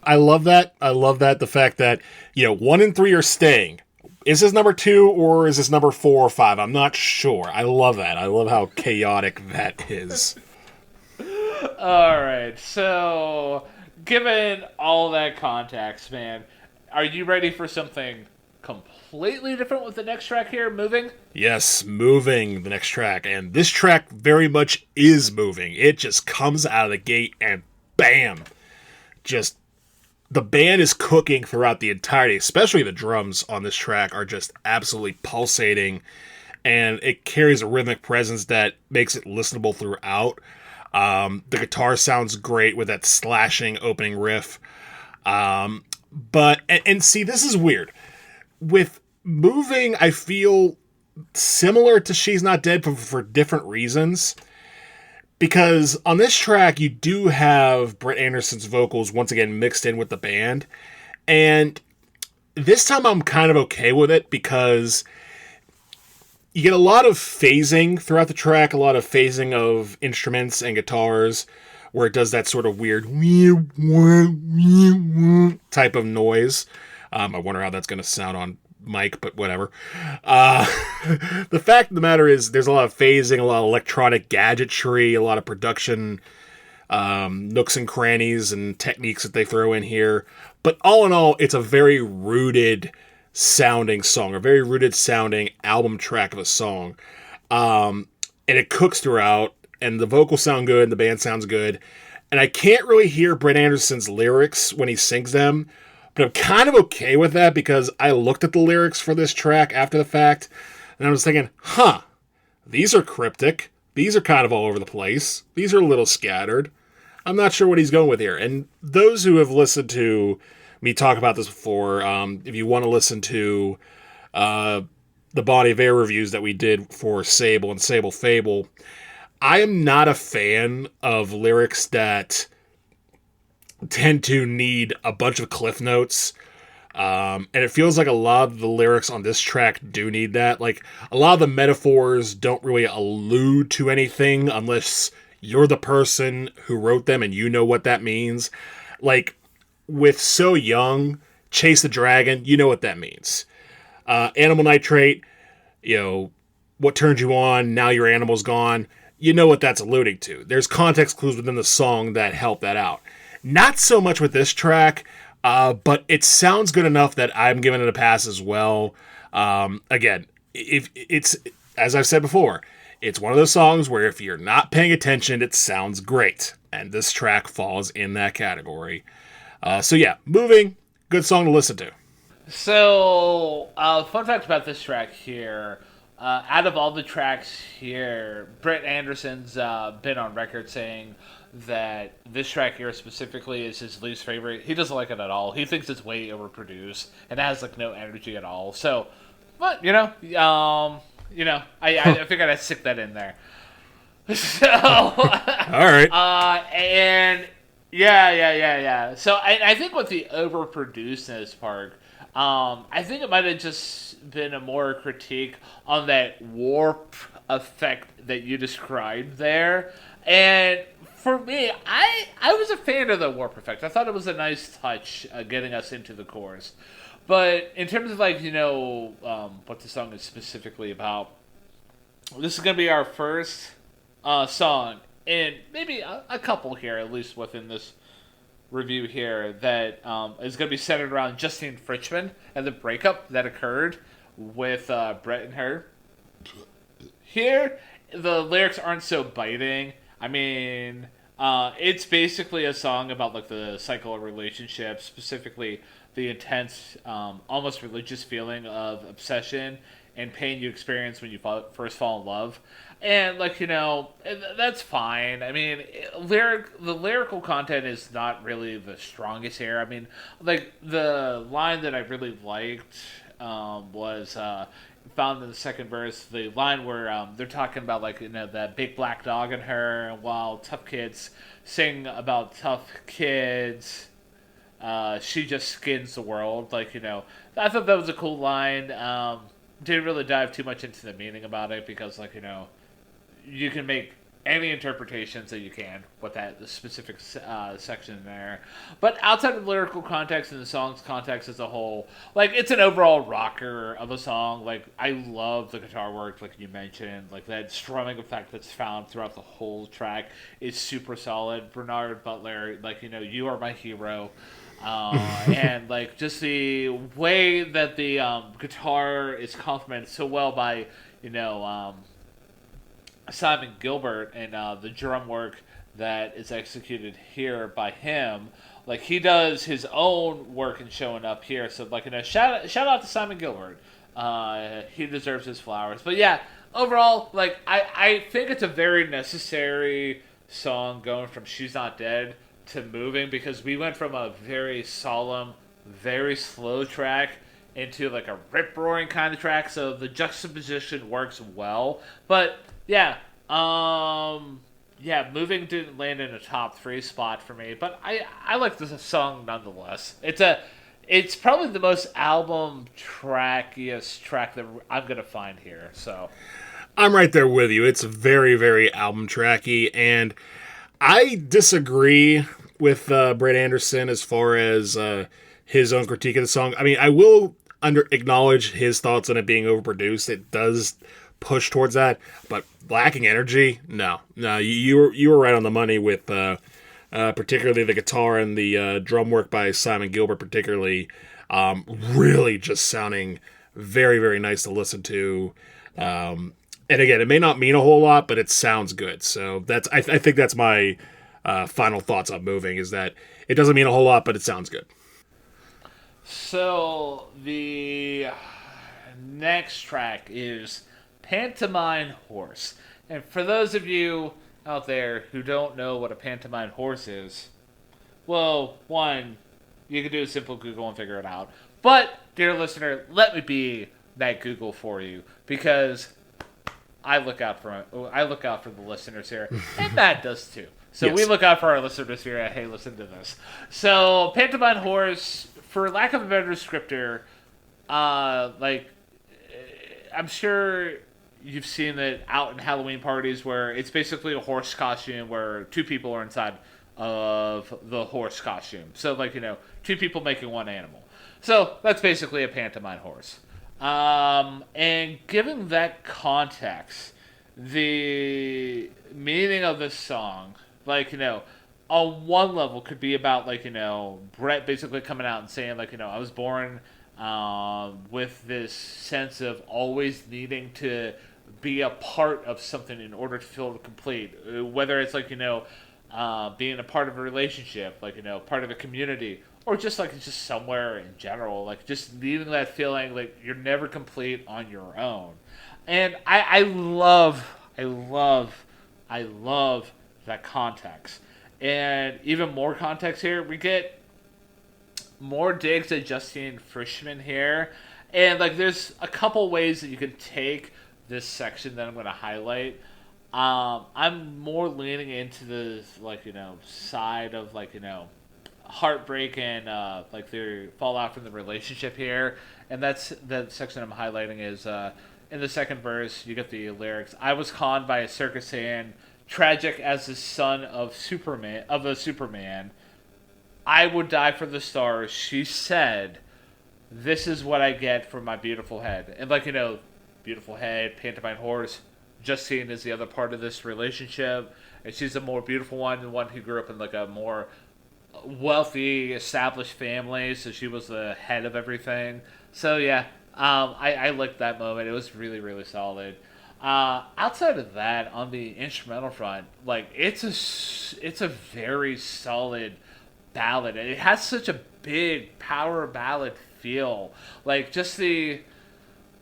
I love that. The fact that 1 and 3 are staying. Is this number 2 or is this number 4 or 5? I'm not sure. I love that. I love how chaotic that is. All right. So, given all that context, man, are you ready for something completely different with the next track here, Moving? Yes, Moving, the next track. And this track very much is moving. It just comes out of the gate and bam! Just, the band is cooking throughout the entirety, especially the drums on this track are just absolutely pulsating, and it carries a rhythmic presence that makes it listenable throughout. The guitar sounds great with that slashing opening riff. But see, this is weird. With Moving, I feel similar to She's Not Dead for different reasons. Because on this track, you do have Brett Anderson's vocals once again mixed in with the band. And this time I'm kind of okay with it because you get a lot of phasing throughout the track, a lot of phasing of instruments and guitars, where it does that sort of weird type of noise. I wonder how that's going to sound on mic, but whatever. Uh, the fact of the matter is, there's a lot of phasing, a lot of electronic gadgetry, a lot of production nooks and crannies and techniques that they throw in here. But all in all, it's a very rooted sounding song, a very rooted sounding album track of a song. And it cooks throughout, and the vocals sound good, and the band sounds good. And I can't really hear Brett Anderson's lyrics when he sings them, but I'm kind of okay with that because I looked at the lyrics for this track after the fact, and I was thinking, these are cryptic. These are kind of all over the place. These are a little scattered. I'm not sure what he's going with here. And those who have listened to me talk about this before, if you want to listen to the Bon Iver reviews that we did for Sable and Sable Fable, I am not a fan of lyrics that tend to need a bunch of cliff notes. And it feels like a lot of the lyrics on this track do need that. Like, a lot of the metaphors don't really allude to anything unless you're the person who wrote them and you know what that means. Like, with So Young, Chase the Dragon, you know what that means. Animal Nitrate, what turned you on, now your animal's gone. You know what that's alluding to. There's context clues within the song that help that out. Not so much with this track, but it sounds good enough that I'm giving it a pass as well. Again, if it's, as I've said before, it's one of those songs where if you're not paying attention, it sounds great. And this track falls in that category. So yeah, Moving, good song to listen to. So, fun fact about this track here. Out of all the tracks here, Brett Anderson's been on record saying that this track here specifically is his least favorite. He doesn't like it at all. He thinks it's way overproduced and has no energy at all. So, but I figured I'd stick that in there. So, all right. And yeah. So I think with the overproducedness part, I think it might have just been a more critique on that warp effect that you described there. And for me, I was a fan of the warp effect. I thought it was a nice touch getting us into the chorus. But in terms of what the song is specifically about, this is going to be our first song, and maybe a couple here, at least within this review here, that is going to be centered around Justine Fritchman and the breakup that occurred with Brett and her. Here, the lyrics aren't so biting. I mean, it's basically a song about the cycle of relationships, specifically the intense, almost religious feeling of obsession and pain you experience when you first fall in love. And, that's fine. I mean, the lyrical content is not really the strongest here. I mean, the line that I really liked was found in the second verse, the line where they're talking about, that big black dog in her, and while tough kids sing about tough kids, she just skins the world. I thought that was a cool line. Didn't really dive too much into the meaning about it because, you can make any interpretations that you can with that specific section there. But outside of the lyrical context and the song's context as a whole, it's an overall rocker of a song. I love the guitar work, like you mentioned. That strumming effect that's found throughout the whole track is super solid. Bernard Butler, you are my hero. And just the way that the guitar is complemented so well by Simon Gilbert and the drum work that is executed here by him. He does his own work in showing up here. So shout out to Simon Gilbert. He deserves his flowers. But yeah, overall, I think it's a very necessary song going from She's Not Dead to Moving, because we went from a very solemn, very slow track into a rip-roaring kind of track, so the juxtaposition works well. But yeah, Moving didn't land in a top 3 spot for me, but I like this song nonetheless. It's probably the most album trackiest track that I'm gonna find here, so I'm right there with you. It's very, very album tracky, and I disagree with Brett Anderson as far as his own critique of the song. I mean, I will acknowledge his thoughts on it being overproduced. It does push towards that, but lacking energy, no. You were right on the money with particularly the guitar and the drum work by Simon Gilbert, particularly really just sounding very, very nice to listen to. And again, it may not mean a whole lot, but it sounds good. So I think that's my final thoughts on Moving, is that it doesn't mean a whole lot, but it sounds good. So the next track is Pantomime Horse. And for those of you out there who don't know what a pantomime horse is, well, one, you can do a simple Google and figure it out. But, dear listener, let me be that Google for you, because I look out for the listeners here, and Matt does too. So Yes. we look out for our listeners here. Hey, listen to this. So, Pantomime Horse, for lack of a better descriptor, I'm sure you've seen it out in Halloween parties where it's basically a horse costume where two people are inside of the horse costume. So, two people making one animal. So, that's basically a pantomime horse. And given that context, the meaning of this song, on one level could be about, Brett basically coming out and saying, I was born with this sense of always needing to be a part of something in order to feel complete. Whether it's, being a part of a relationship, part of a community, or just just somewhere in general, just needing that feeling you're never complete on your own. And I love that context. And even more context here, we get more digs at Justine Frischman here. And there's a couple ways that you can take this section that I'm going to highlight. I'm more leaning into the side of heartbreak and their fallout from the relationship here, and that's the section I'm highlighting is in the second verse. You get the lyrics: "I was conned by a circus hand, tragic as the son of a Superman. I would die for the stars. She said, this is what I get for my beautiful head." And beautiful head, pantomime horse. Justine is the other part of this relationship, and she's a more beautiful one, the one who grew up in a more wealthy, established family, so she was the head of everything. So yeah, I liked that moment. It was really solid. Outside of that, on the instrumental front, it's a very solid ballad. It has such a big power ballad feel. Just the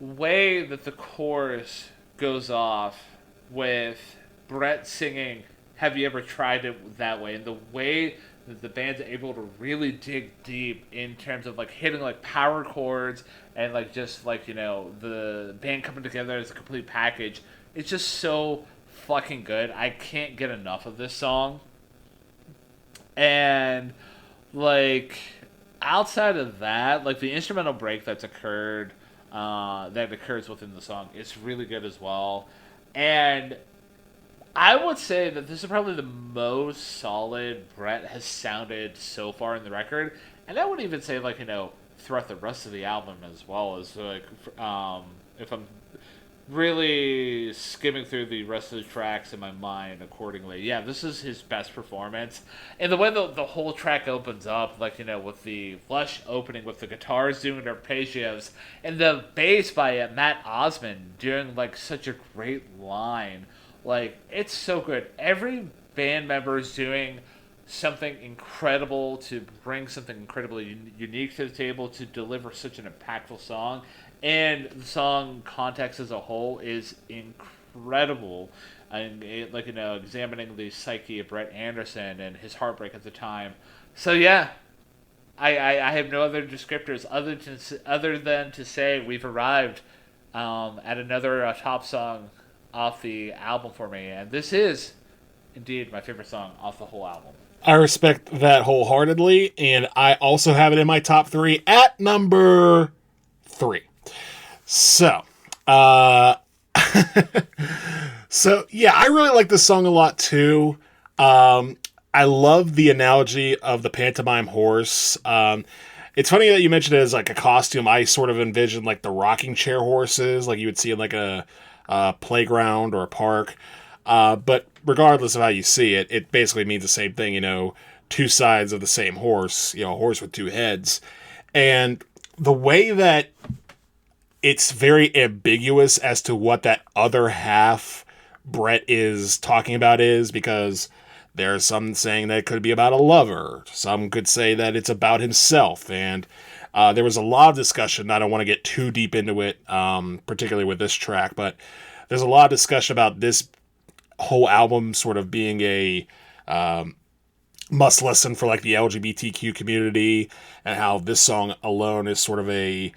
way that the chorus goes off with Brett singing "Have You Ever Tried It That Way," and the way that the band's able to really dig deep in terms of hitting power chords and the band coming together as a complete package. It's just so fucking good. I can't get enough of this song. And outside of that, the instrumental break that occurs within the song is really good as well. And I would say that this is probably the most solid Brett has sounded so far in the record, and I would even say throughout the rest of the album as well. As if I'm really skimming through the rest of the tracks in my mind accordingly, yeah, this is his best performance. And the way the whole track opens up, with the lush opening with the guitars doing their arpeggios and the bass by Matt Osmond doing such a great line. It's so good. Every band member is doing something incredible to bring something incredibly unique to the table to deliver such an impactful song. And the song context as a whole is incredible. And examining the psyche of Brett Anderson and his heartbreak at the time. So yeah, I have no other descriptors other than to say we've arrived at another top song off the album for me, and this is indeed my favorite song off the whole album. I respect that wholeheartedly, and I also have it in my top 3 at number 3. So, so yeah, I really like this song a lot too. I love the analogy of the pantomime horse. It's funny that you mentioned it as like a costume. I sort of envisioned like the rocking chair horses, like you would see in like a playground or a park. But regardless of how you see it, it basically means the same thing. Two sides of the same horse. A horse with two heads, and the way that it's very ambiguous as to what that other half Brett is talking about is, because there's some saying that it could be about a lover. Some could say that it's about himself. And there was a lot of discussion. I don't want to get too deep into it, particularly with this track, but there's a lot of discussion about this whole album sort of being a must listen for like the LGBTQ community, and how this song alone is sort of a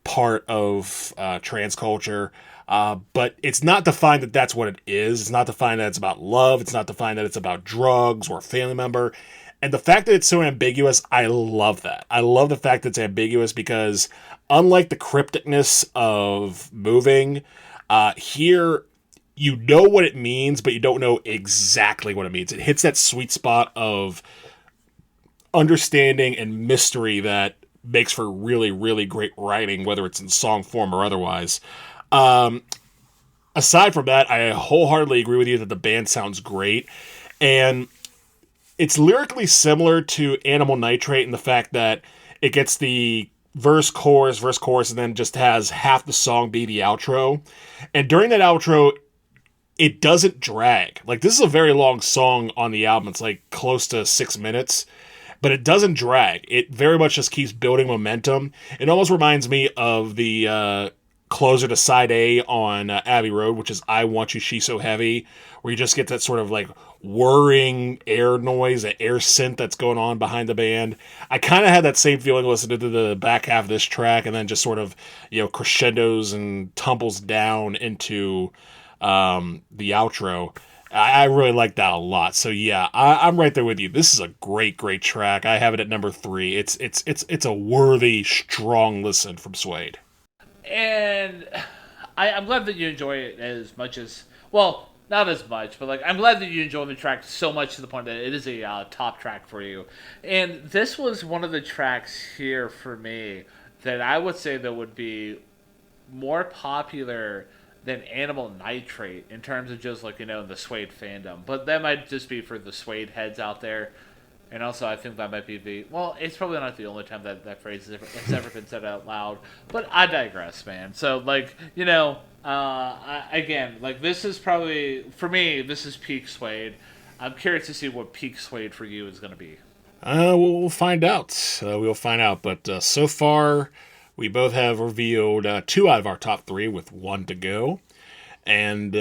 part of trans culture. But it's not defined that that's what it is. It's not defined that it's about love. It's not defined that it's about drugs or a family member. And the fact that it's so ambiguous, I love that. I love the fact that it's ambiguous, because unlike the crypticness of Moving, here you know what it means, but you don't know exactly what it means. It hits that sweet spot of understanding and mystery that makes for really, really great writing, whether it's in song form or otherwise. Aside from that, I wholeheartedly agree with you that the band sounds great, and it's lyrically similar to Animal Nitrate in the fact that it gets the verse, chorus, and then just has half the song be the outro. And during that outro, it doesn't drag. Like, this is a very long song on the album. It's like close to 6 minutes, but it doesn't drag. It very much just keeps building momentum. It almost reminds me of the closer to side A on Abbey Road, which is I Want You, She's So Heavy, where you just get that sort of like whirring air noise, that air synth that's going on behind the band. I kind of had that same feeling listening to the back half of this track, and then just sort of, crescendos and tumbles down into the outro. I really like that a lot. So yeah, I'm right there with you. This is a great, great track. I have it at number 3. It's a worthy, strong listen from Suede. And I'm glad that you enjoy it as much as, well, not as much, but like I'm glad that you enjoy the track so much to the point that it is a top track for you. And this was one of the tracks here for me that I would say that would be more popular than Animal Nitrate in terms of just like, the Suede fandom. But that might just be for the Suede heads out there. And also, I think that might be it's probably not the only time that phrase has ever been said out loud. But I digress, man. So, like, again, like, this is probably, for me, this is peak Suede. I'm curious to see what peak Suede for you is going to be. We'll find out. We'll find out. But so far, we both have revealed 2 out of our top 3 with 1 to go. And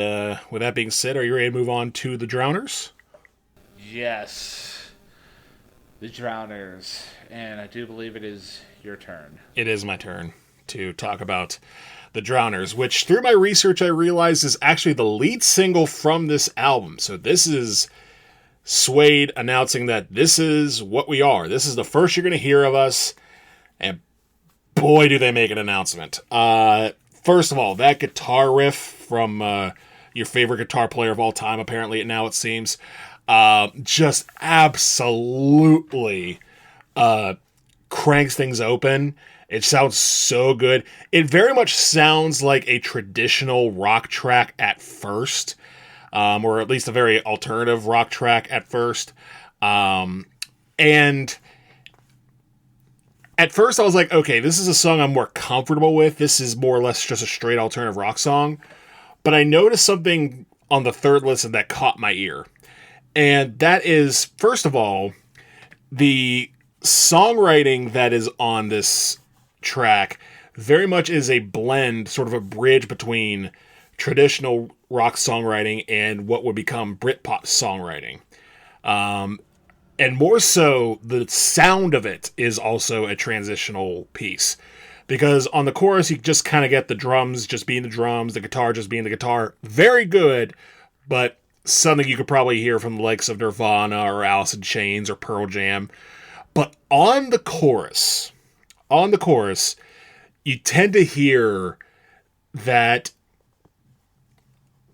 with that being said, are you ready to move on to the Drowners? Yes. The Drowners, and I do believe it is your turn. It is my turn to talk about The Drowners, which through my research I realized is actually the lead single from this album. So this is Suede announcing that this is what we are. This is the first you're going to hear of us, and boy do they make an announcement. First of all, that guitar riff from your favorite guitar player of all time, apparently now it seems, just absolutely cranks things open. It sounds so good. It very much sounds like a traditional rock track at first, or at least a very alternative rock track at first. And at first I was like, okay, this is a song I'm more comfortable with. This is more or less just a straight alternative rock song. But I noticed something on the third listen that caught my ear. And that is, first of all, the songwriting that is on this track very much is a blend, sort of a bridge between traditional rock songwriting and what would become Britpop songwriting. And more so, the sound of it is also a transitional piece. Because on the chorus, you just kind of get the drums just being the drums, the guitar just being the guitar. Very good, but something you could probably hear from the likes of Nirvana or Alice in Chains or Pearl Jam. But on the chorus, you tend to hear that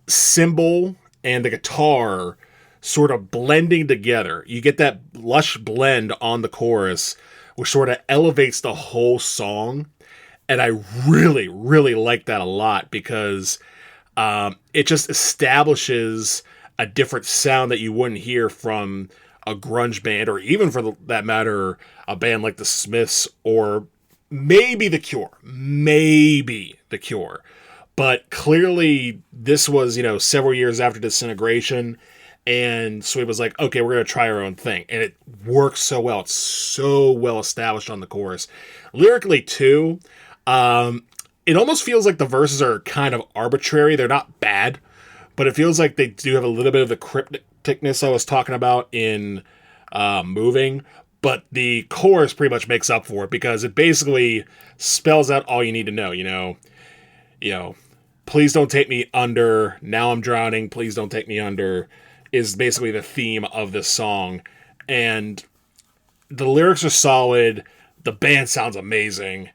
cymbal and the guitar sort of blending together. You get that lush blend on the chorus which sort of elevates the whole song. And I really, really like that a lot because it just establishes a different sound that you wouldn't hear from a grunge band, or even for that matter, a band like the Smiths or maybe The Cure. Maybe The Cure. But clearly, this was, several years after Disintegration, and Suede was like, okay, we're going to try our own thing. And it works so well. It's so well established on the chorus. Lyrically, too, it almost feels like the verses are kind of arbitrary. They're not bad, but it feels like they do have a little bit of the crypticness I was talking about in Moving. But the chorus pretty much makes up for it because it basically spells out all you need to know, please don't take me under, now I'm drowning, please don't take me under, is basically the theme of this song. And the lyrics are solid, the band sounds amazing,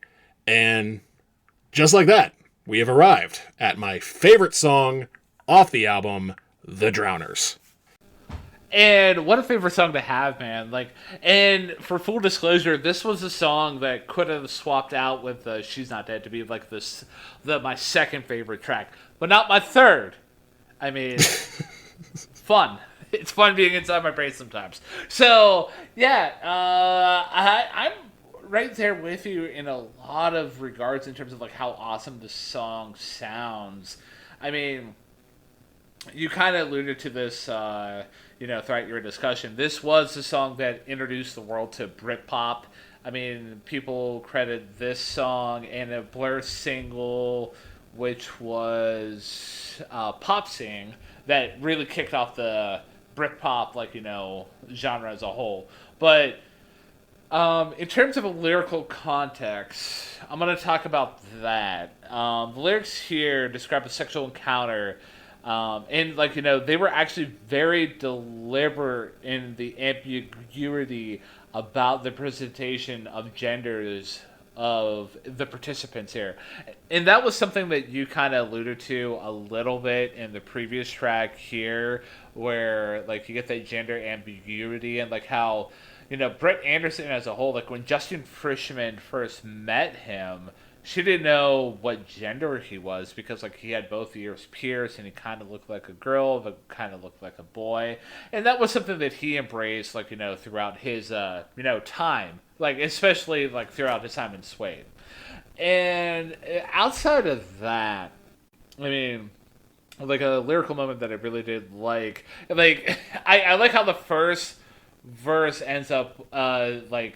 and just like that, we have arrived at my favorite song off the album, The Drowners. And what a favorite song to have, man. And for full disclosure, this was a song that could have swapped out with She's Not Dead to be like my second favorite track, but not my third. I mean, fun. It's fun being inside my brain sometimes. So, yeah, I'm right there with you in a lot of regards in terms of how awesome the song sounds. I mean, you kind of alluded to this, throughout your discussion. This was the song that introduced the world to Britpop. I mean, people credit this song and a Blur single, which was Pop Sing, that really kicked off the Britpop, genre as a whole. But in terms of a lyrical context, I'm going to talk about that. The lyrics here describe a sexual encounter. And they were actually very deliberate in the ambiguity about the presentation of genders of the participants here. And that was something that you kind of alluded to a little bit in the previous track here, where you get that gender ambiguity and how, Brett Anderson as a whole, when Justin Frischman first met him, she didn't know what gender he was because he had both ears pierced and he kind of looked like a girl but kind of looked like a boy, and that was something that he embraced throughout his time, especially throughout his time in Suede. And outside of that, I mean, a lyrical moment that I really did I like how the first verse ends up the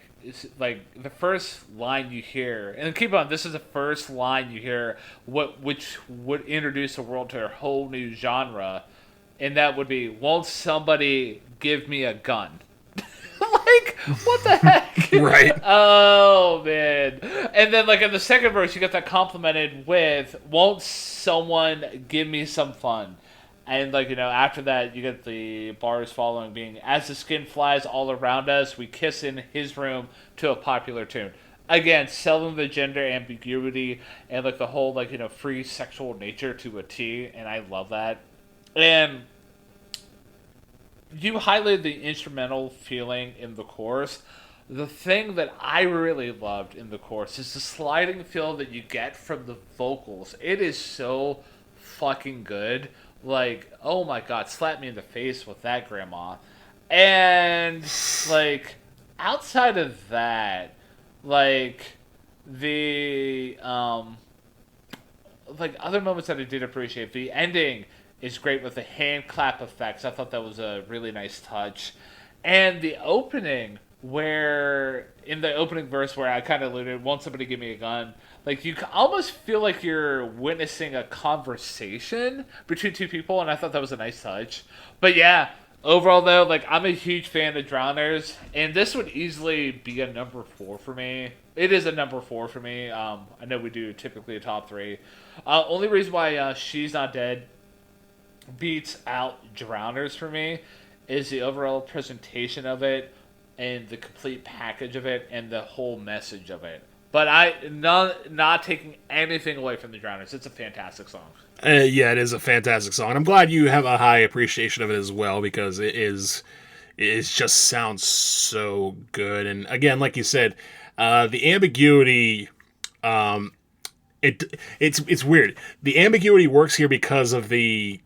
first line you hear, and keep on, this is the first line you hear, which would introduce the world to a whole new genre, and that would be, won't somebody give me a gun? What the heck? Right. Oh, man. And then, in the second verse, you get that complimented with, won't someone give me some fun? And, after that, you get the bars following being, as the skin flies all around us, we kiss in his room to a popular tune. Again, selling the gender ambiguity and, the whole, free sexual nature to a T, and I love that. And you highlighted the instrumental feeling in the chorus. The thing that I really loved in the chorus is the sliding feel that you get from the vocals. It is so fucking good. Oh my god, slap me in the face with that, grandma. And, outside of that, the, other moments that I did appreciate, the ending is great with the hand clap effects. I thought that was a really nice touch. And the opening, where, in the opening verse where I kind of alluded, won't somebody give me a gun? You almost feel like you're witnessing a conversation between two people, and I thought that was a nice touch. But yeah, overall though, I'm a huge fan of Drowners, and this would easily be a number 4 for me. It is a number 4 for me. I know we do typically a top 3. Only reason why She's Not Dead beats out Drowners for me is the overall presentation of it, and the complete package of it, and the whole message of it. But not taking anything away from the Drowners. It's a fantastic song. Yeah, it is a fantastic song. I'm glad you have a high appreciation of it as well, because it is, it just sounds so good. And again, like you said, the ambiguity, um, it's weird. The ambiguity works here because of the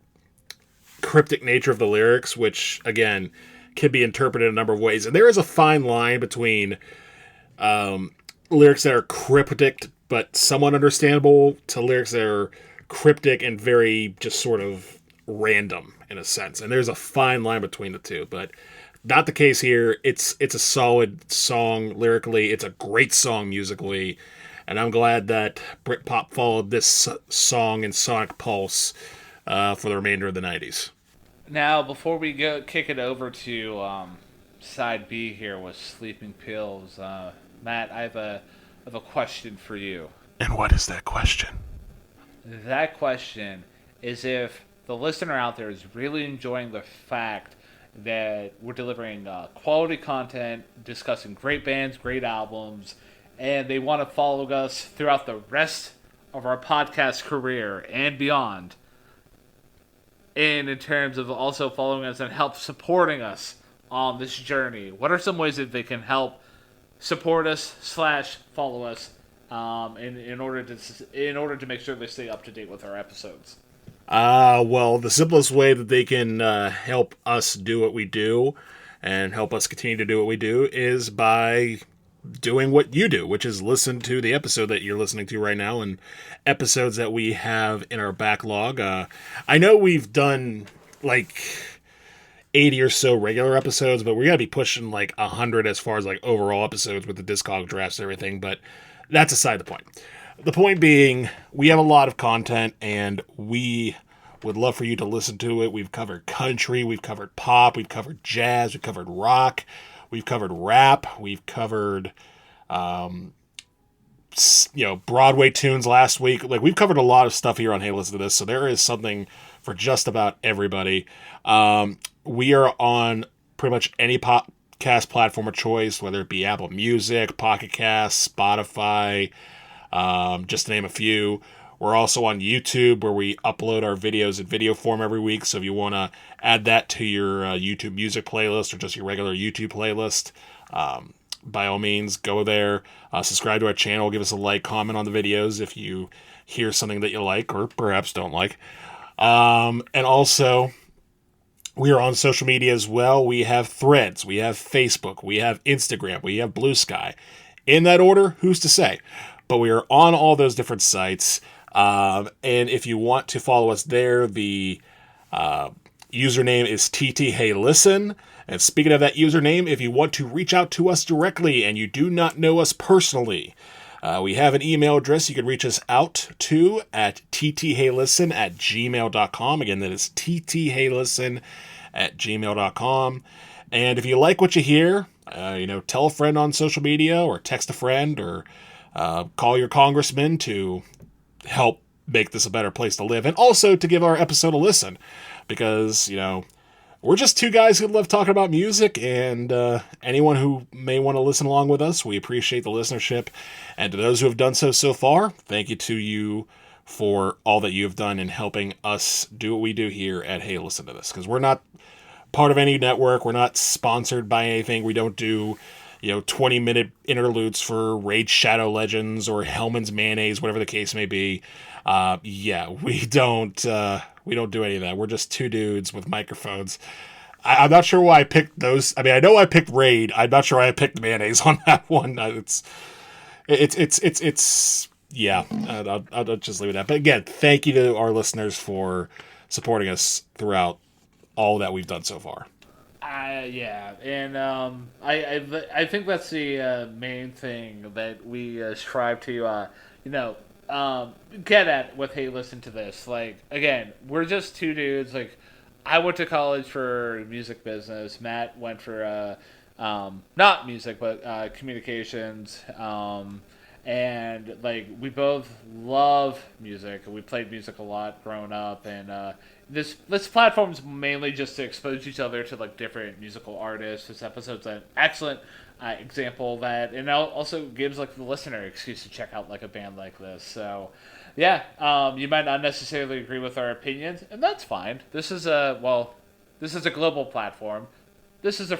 cryptic nature of the lyrics, which again can be interpreted a number of ways. And there is a fine line between lyrics that are cryptic but somewhat understandable to lyrics that are cryptic and very just sort of random in a sense. And there's a fine line between the two, but not the case here. It's a solid song lyrically. It's a great song musically, and I'm glad that Britpop followed this song in Sonic Pulse for the remainder of the '90s. Now, before we go kick it over to side B here with Sleeping Pills, Matt, I have a question for you. And what is that question? That question is if the listener out there is really enjoying the fact that we're delivering quality content, discussing great bands, great albums, and they want to follow us throughout the rest of our podcast career and beyond. And in terms of also following us and help supporting us on this journey, what are some ways that they can help support us slash follow us in order to make sure they stay up to date with our episodes? Well, the simplest way that they can help us do what we do and help us continue to do what we do is by doing what you do, which is listen to the episode that you're listening to right now and episodes that we have in our backlog. I know we've done like 80 or so regular episodes, but we're going to be pushing like 100 as far as like overall episodes with the Discog drafts and everything, but that's aside the point. The point being, we have a lot of content, and we would love for you to listen to it. We've covered country, we've covered pop, we've covered jazz, we've covered rock, we've covered rap, we've covered, Broadway tunes last week. Like, we've covered a lot of stuff here on Hey Listen to This, so there is something for just about everybody. We are on pretty much any podcast platform of choice, whether it be Apple Music, Pocket Cast, Spotify, just to name a few. We're also on YouTube, where we upload our videos in video form every week. So if you want to add that to your YouTube music playlist or just your regular YouTube playlist, by all means, go there. Subscribe to our channel. Give us a like, comment on the videos if you hear something that you like or perhaps don't like. And also, we are on social media as well. We have Threads, we have Facebook, we have Instagram, we have Blue Sky. In that order, who's to say? But we are on all those different sites. And if you want to follow us there, the username is ttheylisten. And speaking of that username, if you want to reach out to us directly and you do not know us personally, we have an email address you can reach us out to at ttheylisten@gmail.com. Again, that is ttheylisten@gmail.com. And if you like what you hear, tell a friend on social media or text a friend or call your congressman to help make this a better place to live, and also to give our episode a listen, because we're just two guys who love talking about music, and anyone who may want to listen along with us, we appreciate the listenership. And to those who have done so far, thank you to you for all that you have done in helping us do what we do here at Hey Listen to This, because we're not part of any network, we're not sponsored by anything, we don't do 20-minute interludes for Raid Shadow Legends or Hellman's Mayonnaise, whatever the case may be. We don't do any of that. We're just two dudes with microphones. I'm not sure why I picked those. I mean, I know I picked Raid. I'm not sure why I picked Mayonnaise on that one. I'll just leave it at that. But again, thank you to our listeners for supporting us throughout all that we've done so far. I think that's the main thing that we strive to get at with Hey Listen to This. Like, again, we're just two dudes. Like, I went to college for music business. Matt went for not music but communications. And like, we both love music. We played music a lot growing up, and this platform's mainly just to expose each other to like different musical artists. This episode's an excellent example of that, and also gives like the listener an excuse to check out like a band like this. So, you might not necessarily agree with our opinions, and that's fine. This is a global platform. this is a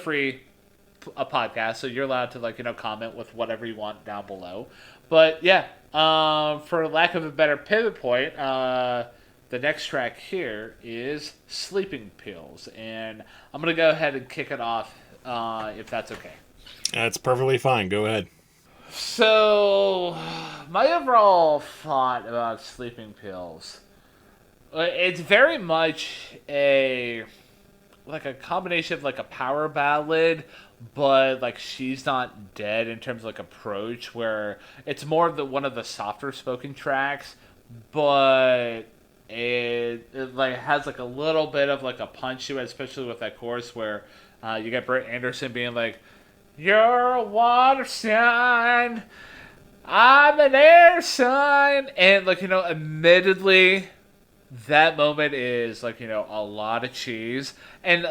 podcast, so you're allowed to comment with whatever you want down below. But yeah, for lack of a better pivot point, the next track here is Sleeping Pills, and I'm gonna go ahead and kick it off, if that's okay. That's perfectly fine. Go ahead. So, my overall thought about Sleeping Pills, it's very much a combination of a power ballad, but She's Not Dead in terms of approach, where it's more of one of the softer spoken tracks, but it has a little bit of a punch to it, especially with that chorus where you get Brett Anderson being like, "You're a water sign, I'm an air sign," and admittedly, that moment is a lot of cheese. And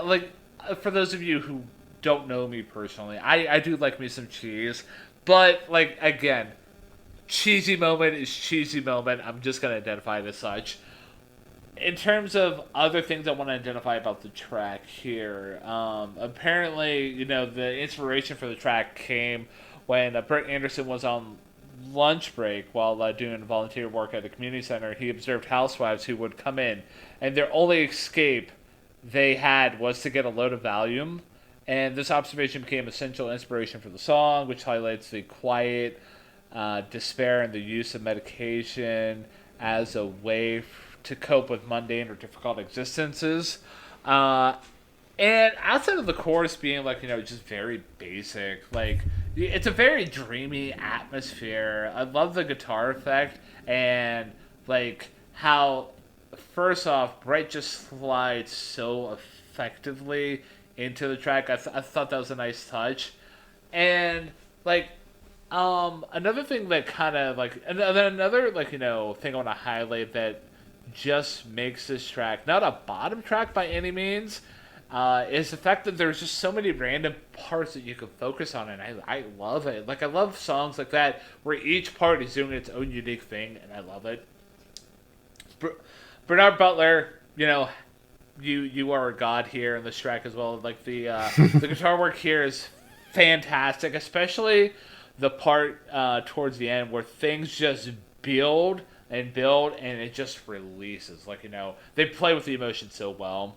for those of you who don't know me personally, I do like me some cheese, but again, cheesy moment is cheesy moment. I'm just gonna identify it as such. In terms of other things I want to identify about the track here, apparently, the inspiration for the track came when Brett Anderson was on lunch break while doing volunteer work at a community center. He observed housewives who would come in, and their only escape they had was to get a load of Valium. And this observation became essential inspiration for the song, which highlights the quiet despair and the use of medication as a way to cope with mundane or difficult existences. And outside of the chorus being just very basic, it's a very dreamy atmosphere. I love the guitar effect and how, first off, Brett just slides so effectively into the track. I thought that was a nice touch. And another thing that kind of another thing I want to highlight that just makes this track not a bottom track by any means, is the fact that there's just so many random parts that you can focus on, and I love it. I love songs like that where each part is doing its own unique thing, and I love it. Bernard Butler, you are a god here in this track as well. The guitar work here is fantastic, especially the part towards the end where things just build and build and it just releases. They play with the emotion so well.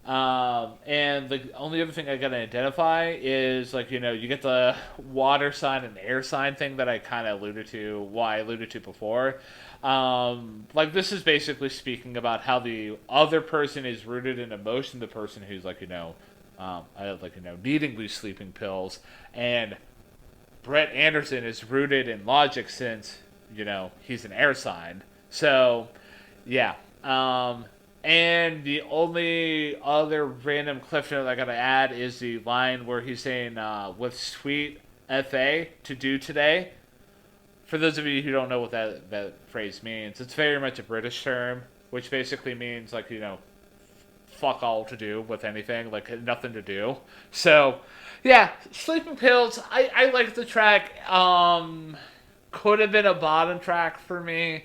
And the only other thing I gotta identify is you get the water sign and air sign thing that I kind of alluded to before. This is basically speaking about how the other person is rooted in emotion, the person who's needing these sleeping pills, and Brett Anderson is rooted in logic since he's an air sign. So yeah. And the only other random cliff note I gotta add is the line where he's saying, "with sweet FA to do today." For those of you who don't know what that phrase means, it's very much a British term, which basically means fuck all to do with anything, nothing to do. So yeah, Sleeping Pills, I like the track. Could have been a bottom track for me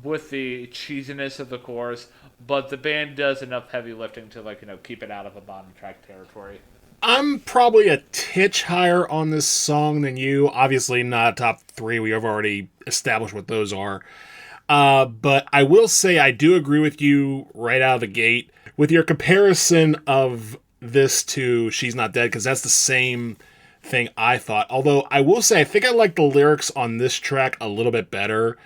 with the cheesiness of the chorus, but the band does enough heavy lifting to keep it out of a bottom track territory. I'm probably a titch higher on this song than you. Obviously not top three. We have already established what those are. But I will say I do agree with you right out of the gate with your comparison of this to She's Not Dead, because that's the same thing I thought. Although I will say I think I like the lyrics on this track a little bit better.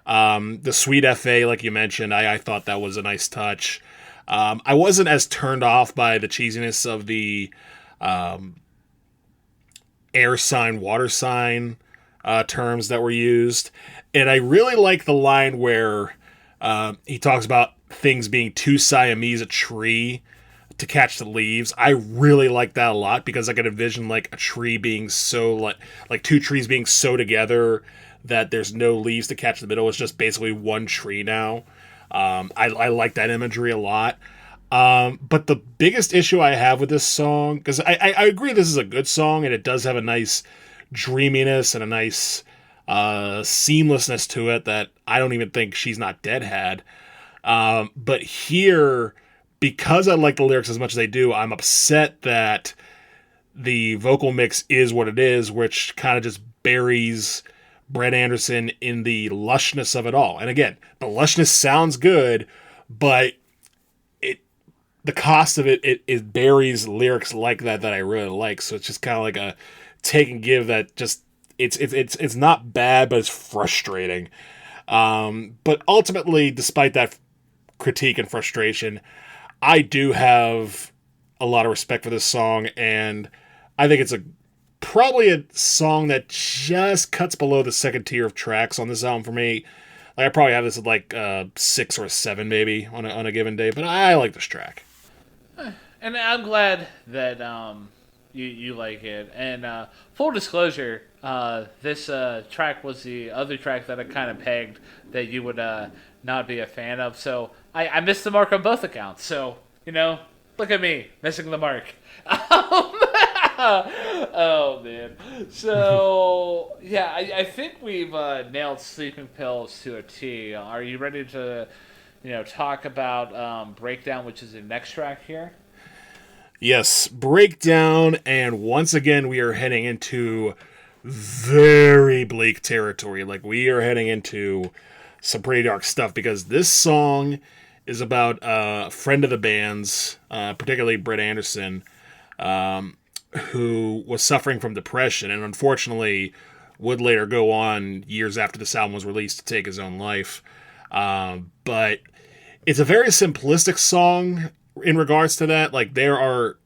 The sweet FA, like you mentioned, I thought that was a nice touch. I wasn't as turned off by the cheesiness of the air sign, water sign terms that were used. And I really like the line where he talks about things being too Siamese a tree to catch the leaves. I really like that a lot because I could envision a tree being so like two trees being so together that there's no leaves to catch in the middle. It's just basically one tree now. I like that imagery a lot. But the biggest issue I have with this song, because I agree this is a good song and it does have a nice dreaminess and a nice seamlessness to it that I don't even think She's Not Dead had. But here, because I like the lyrics as much as I do, I'm upset that the vocal mix is what it is, which kind of just buries Brett Anderson in the lushness of it all. And again, the lushness sounds good, but the cost of it buries lyrics like that I really like. So it's just kind of like a take and give that just it's not bad, but it's frustrating. But ultimately, despite that critique and frustration, I do have a lot of respect for this song, and I think it's probably a song that just cuts below the second tier of tracks on this album for me. Like I probably have this at like 6 or 7 maybe on a given day, but I like this track. And I'm glad that you like it. And full disclosure, this track was the other track that I kind of pegged that you would not be a fan of. So I missed the mark on both accounts. So, look at me, missing the mark. Oh, man. So, yeah, I think we've nailed Sleeping Pills to a T. Are you ready to, talk about Breakdown, which is the next track here? Yes, Breakdown, and once again we are heading into very bleak territory. Like we are heading into some pretty dark stuff because this song is about a friend of the band's, particularly Brett Anderson, who was suffering from depression and unfortunately would later go on years after this album was released to take his own life. But it's a very simplistic song in regards to that. Like there are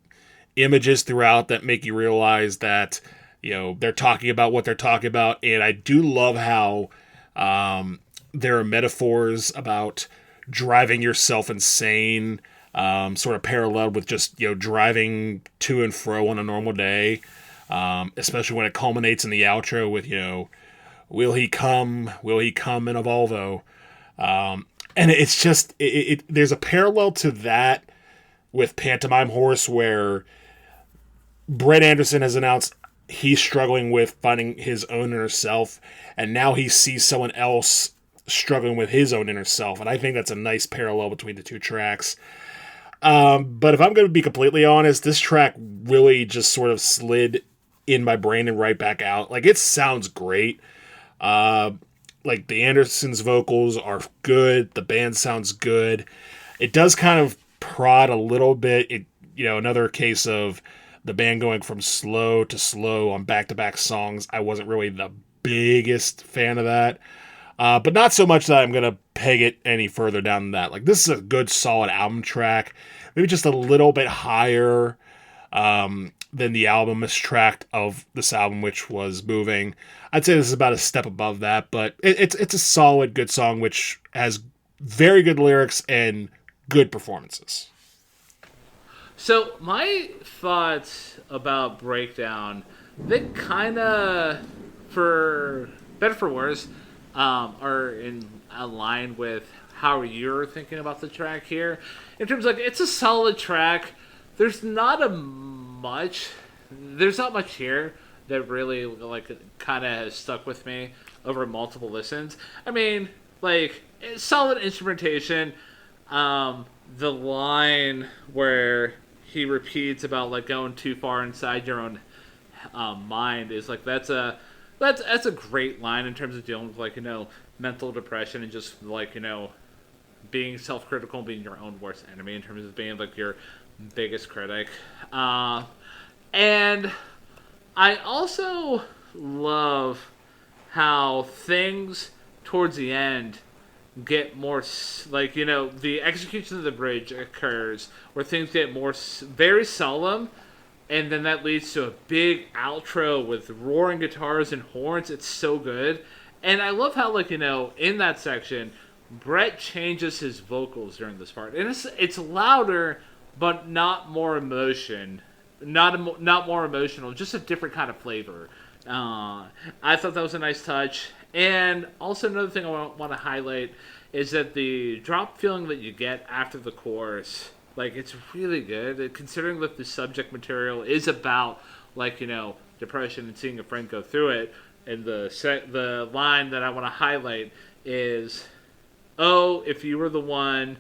images throughout that make you realize that they're talking about what they're talking about, and I do love how there are metaphors about driving yourself insane, sort of paralleled with just driving to and fro on a normal day, especially when it culminates in the outro with will he come in a Volvo, and it's just there's a parallel to that with Pantomime Horse, where Brett Anderson has announced he's struggling with finding his own inner self, and now he sees someone else struggling with his own inner self, and I think that's a nice parallel between the two tracks. But if I'm going to be completely honest, this track really just sort of slid in my brain and right back out. Like, it sounds great. Like, the Andersons' vocals are good. The band sounds good. It does kind of prod a little bit. Another case of the band going from slow to slow on back-to-back songs. I wasn't really the biggest fan of that. But not so much that I'm going to peg it any further down than that. Like, this is a good, solid album track. Maybe just a little bit higher than the album track of this album, which was Moving. I'd say this is about a step above that, but it's a solid, good song, which has very good lyrics and good performances. So my thoughts about Breakdown, they kind of, for better for worse, are in line with how you're thinking about the track here. In terms of, it's a solid track. There's not much here that really kind of has stuck with me over multiple listens. I mean, solid instrumentation. The line where he repeats about going too far inside your own mind is that's a great line in terms of dealing with mental depression and just being self-critical and being your own worst enemy in terms of being your biggest critic. And I also love how things towards the end get more the execution of the bridge occurs where things get more very solemn, and then that leads to a big outro with roaring guitars and horns. It's so good. And I love how in that section Brett changes his vocals during this part, and it's louder but not more more emotional, just a different kind of flavor. I thought that was a nice touch. And also another thing I want to highlight is that the drop feeling that you get after the chorus, it's really good, considering that the subject material is about depression and seeing a friend go through it. And the line that I want to highlight is, "Oh, if you were the one,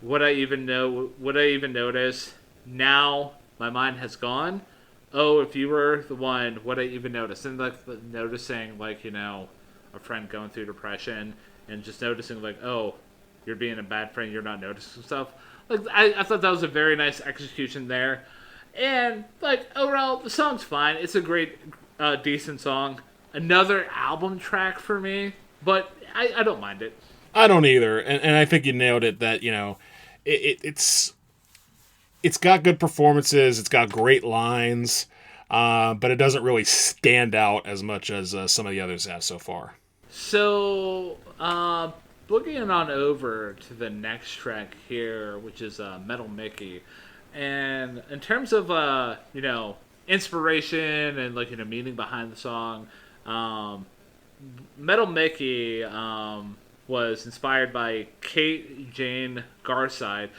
would I even notice? Now my mind has gone. oh, if you were the one, would I even notice? And like noticing, like, a friend going through depression, and just noticing, like, oh, you're being a bad friend, you're not noticing stuff. Like, I thought that was a very nice execution there. And, like, overall, the song's fine. It's a great, decent song. Another album track for me, but I don't mind it. I don't either, and I think you nailed it. That it's got good performances, it's got great lines, but it doesn't really stand out as much as some of the others have so far. So, booking on over to the next track here, which is Metal Mickey. And in terms of, inspiration and, like, meaning behind the song, um, Metal Mickey was inspired by Kate Jane Garside.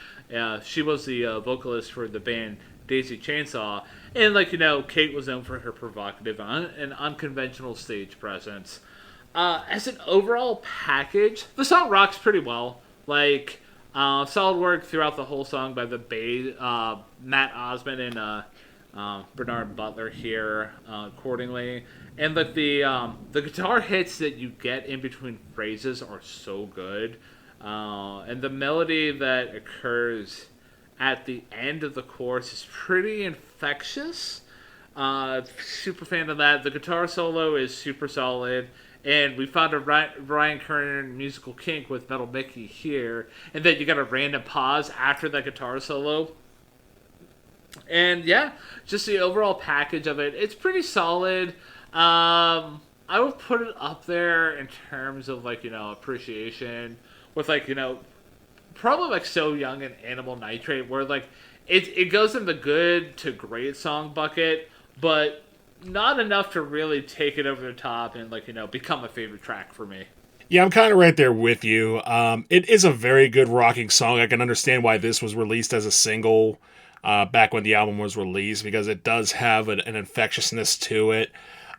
She was the vocalist for the band Daisy Chainsaw. And, like, Kate was known for her provocative and unconventional stage presence. As an overall package, the song rocks pretty well. Like, solid work throughout the whole song by the Matt Osmond and Bernard Butler here accordingly. And like the guitar hits that you get in between phrases are so good, and the melody that occurs at the end of the chorus is pretty infectious. Super fan of that. The guitar solo is super solid. And we found a Ryan Kern musical kink with Metal Mickey here. And then you got a random pause after that guitar solo. And yeah, just the overall package of it, it's pretty solid. I would put it up there in terms of, like, appreciation with, like, probably like So Young and Animal Nitrate, where, like, it goes in the good to great song bucket, but not enough to really take it over the top and, like, become a favorite track for me. Yeah, I'm kind of right there with you. It is a very good rocking song. I can understand why this was released as a single back when the album was released, because it does have an infectiousness to it.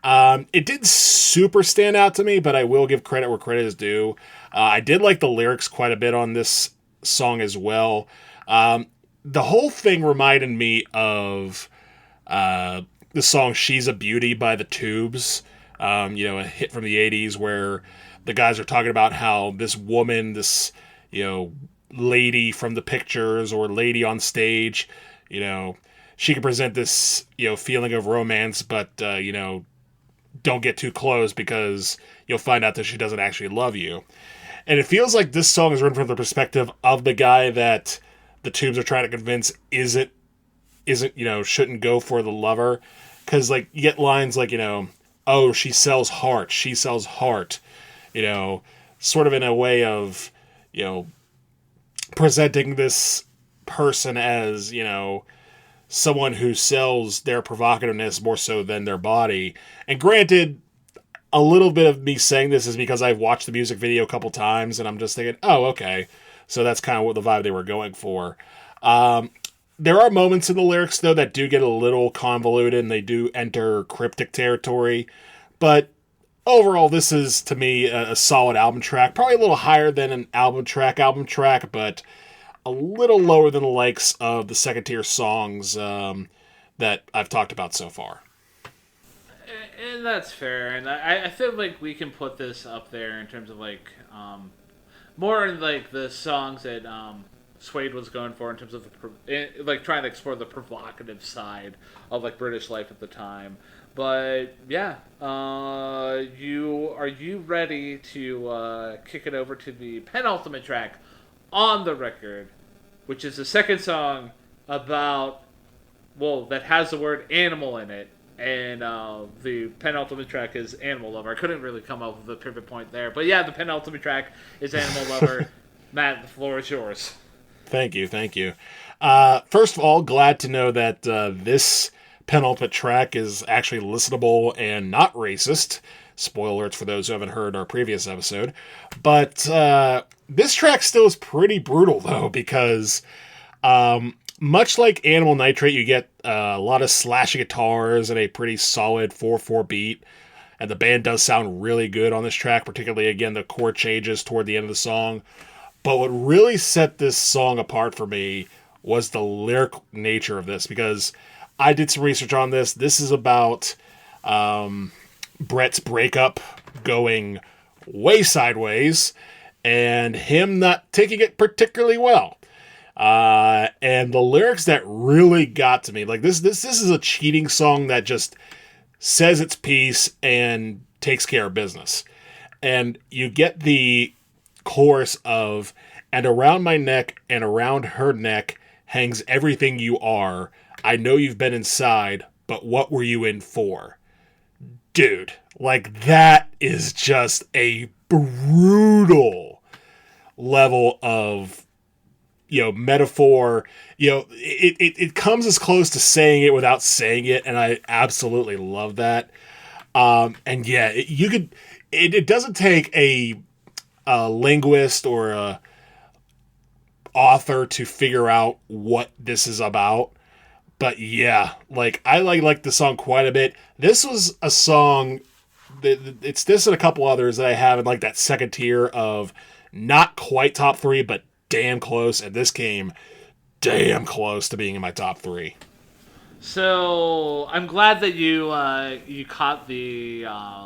It didn't super stand out to me, but I will give credit where credit is due. I did like the lyrics quite a bit on this song as well. The whole thing reminded me of the song She's a Beauty by the Tubes, a hit from the 80s where the guys are talking about how this woman, this, lady from the pictures or lady on stage, she can present this, feeling of romance, but, don't get too close because you'll find out that she doesn't actually love you. And it feels like this song is written from the perspective of the guy that the Tubes are trying to convince isn't, shouldn't go for the lover. Because, like, you get lines like, oh, she sells heart, sort of in a way of, presenting this person as, someone who sells their provocativeness more so than their body. And granted, a little bit of me saying this is because I've watched the music video a couple times and I'm just thinking, oh, okay. So that's kind of what the vibe they were going for. There are moments in the lyrics, though, that do get a little convoluted and they do enter cryptic territory. But overall, this is, to me, a solid album track. Probably a little higher than an album track, but a little lower than the likes of the second tier songs that I've talked about so far. And that's fair. And I feel like we can put this up there in terms of, like, more in, like, the songs that Suede was going for in terms of like trying to explore the provocative side of, like, British life at the time. But yeah, are you ready to kick it over to the penultimate track on the record, which is the second song that has the word animal in it, and the penultimate track is Animal Lover. I couldn't really come up with a pivot point there, but yeah, the penultimate track is Animal Lover. Matt, the floor is yours. Thank you. First of all, glad to know that this penultimate track is actually listenable and not racist. Spoiler alerts for those who haven't heard our previous episode. But this track still is pretty brutal, though, because much like Animal Nitrate, you get a lot of slashy guitars and a pretty solid 4/4 beat. And the band does sound really good on this track, particularly, again, the chord changes toward the end of the song. But what really set this song apart for me was the lyric nature of this, because I did some research on this. This is about Brett's breakup going way sideways and him not taking it particularly well. And the lyrics that really got to me, like this is a cheating song that just says its piece and takes care of business. And you get the chorus of, and around my neck and around her neck hangs everything you are. I know you've been inside, but what were you in for? Dude, like that is just a brutal level of, metaphor. It comes as close to saying it without saying it, and I absolutely love that. And yeah, it doesn't take a linguist or a author to figure out what this is about. But yeah, like I like the song quite a bit. This was a song it's this and a couple others that I have in like that second tier of not quite top 3, but damn close. And this came damn close to being in my top 3. So I'm glad that you caught the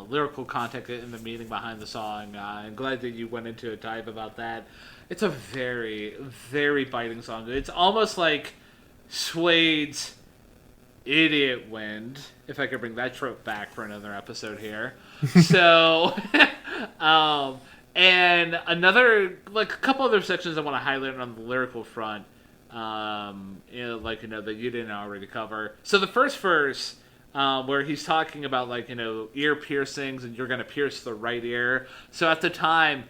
lyrical context and the meaning behind the song. I'm glad that you went into a dive about that. It's a very, very biting song. It's almost like Suede's Idiot Wind, if I could bring that trope back for another episode here. So, and a couple other sections I want to highlight on the lyrical front. That you didn't already cover. So the first verse, where he's talking about ear piercings and you're gonna pierce the right ear. So at the time,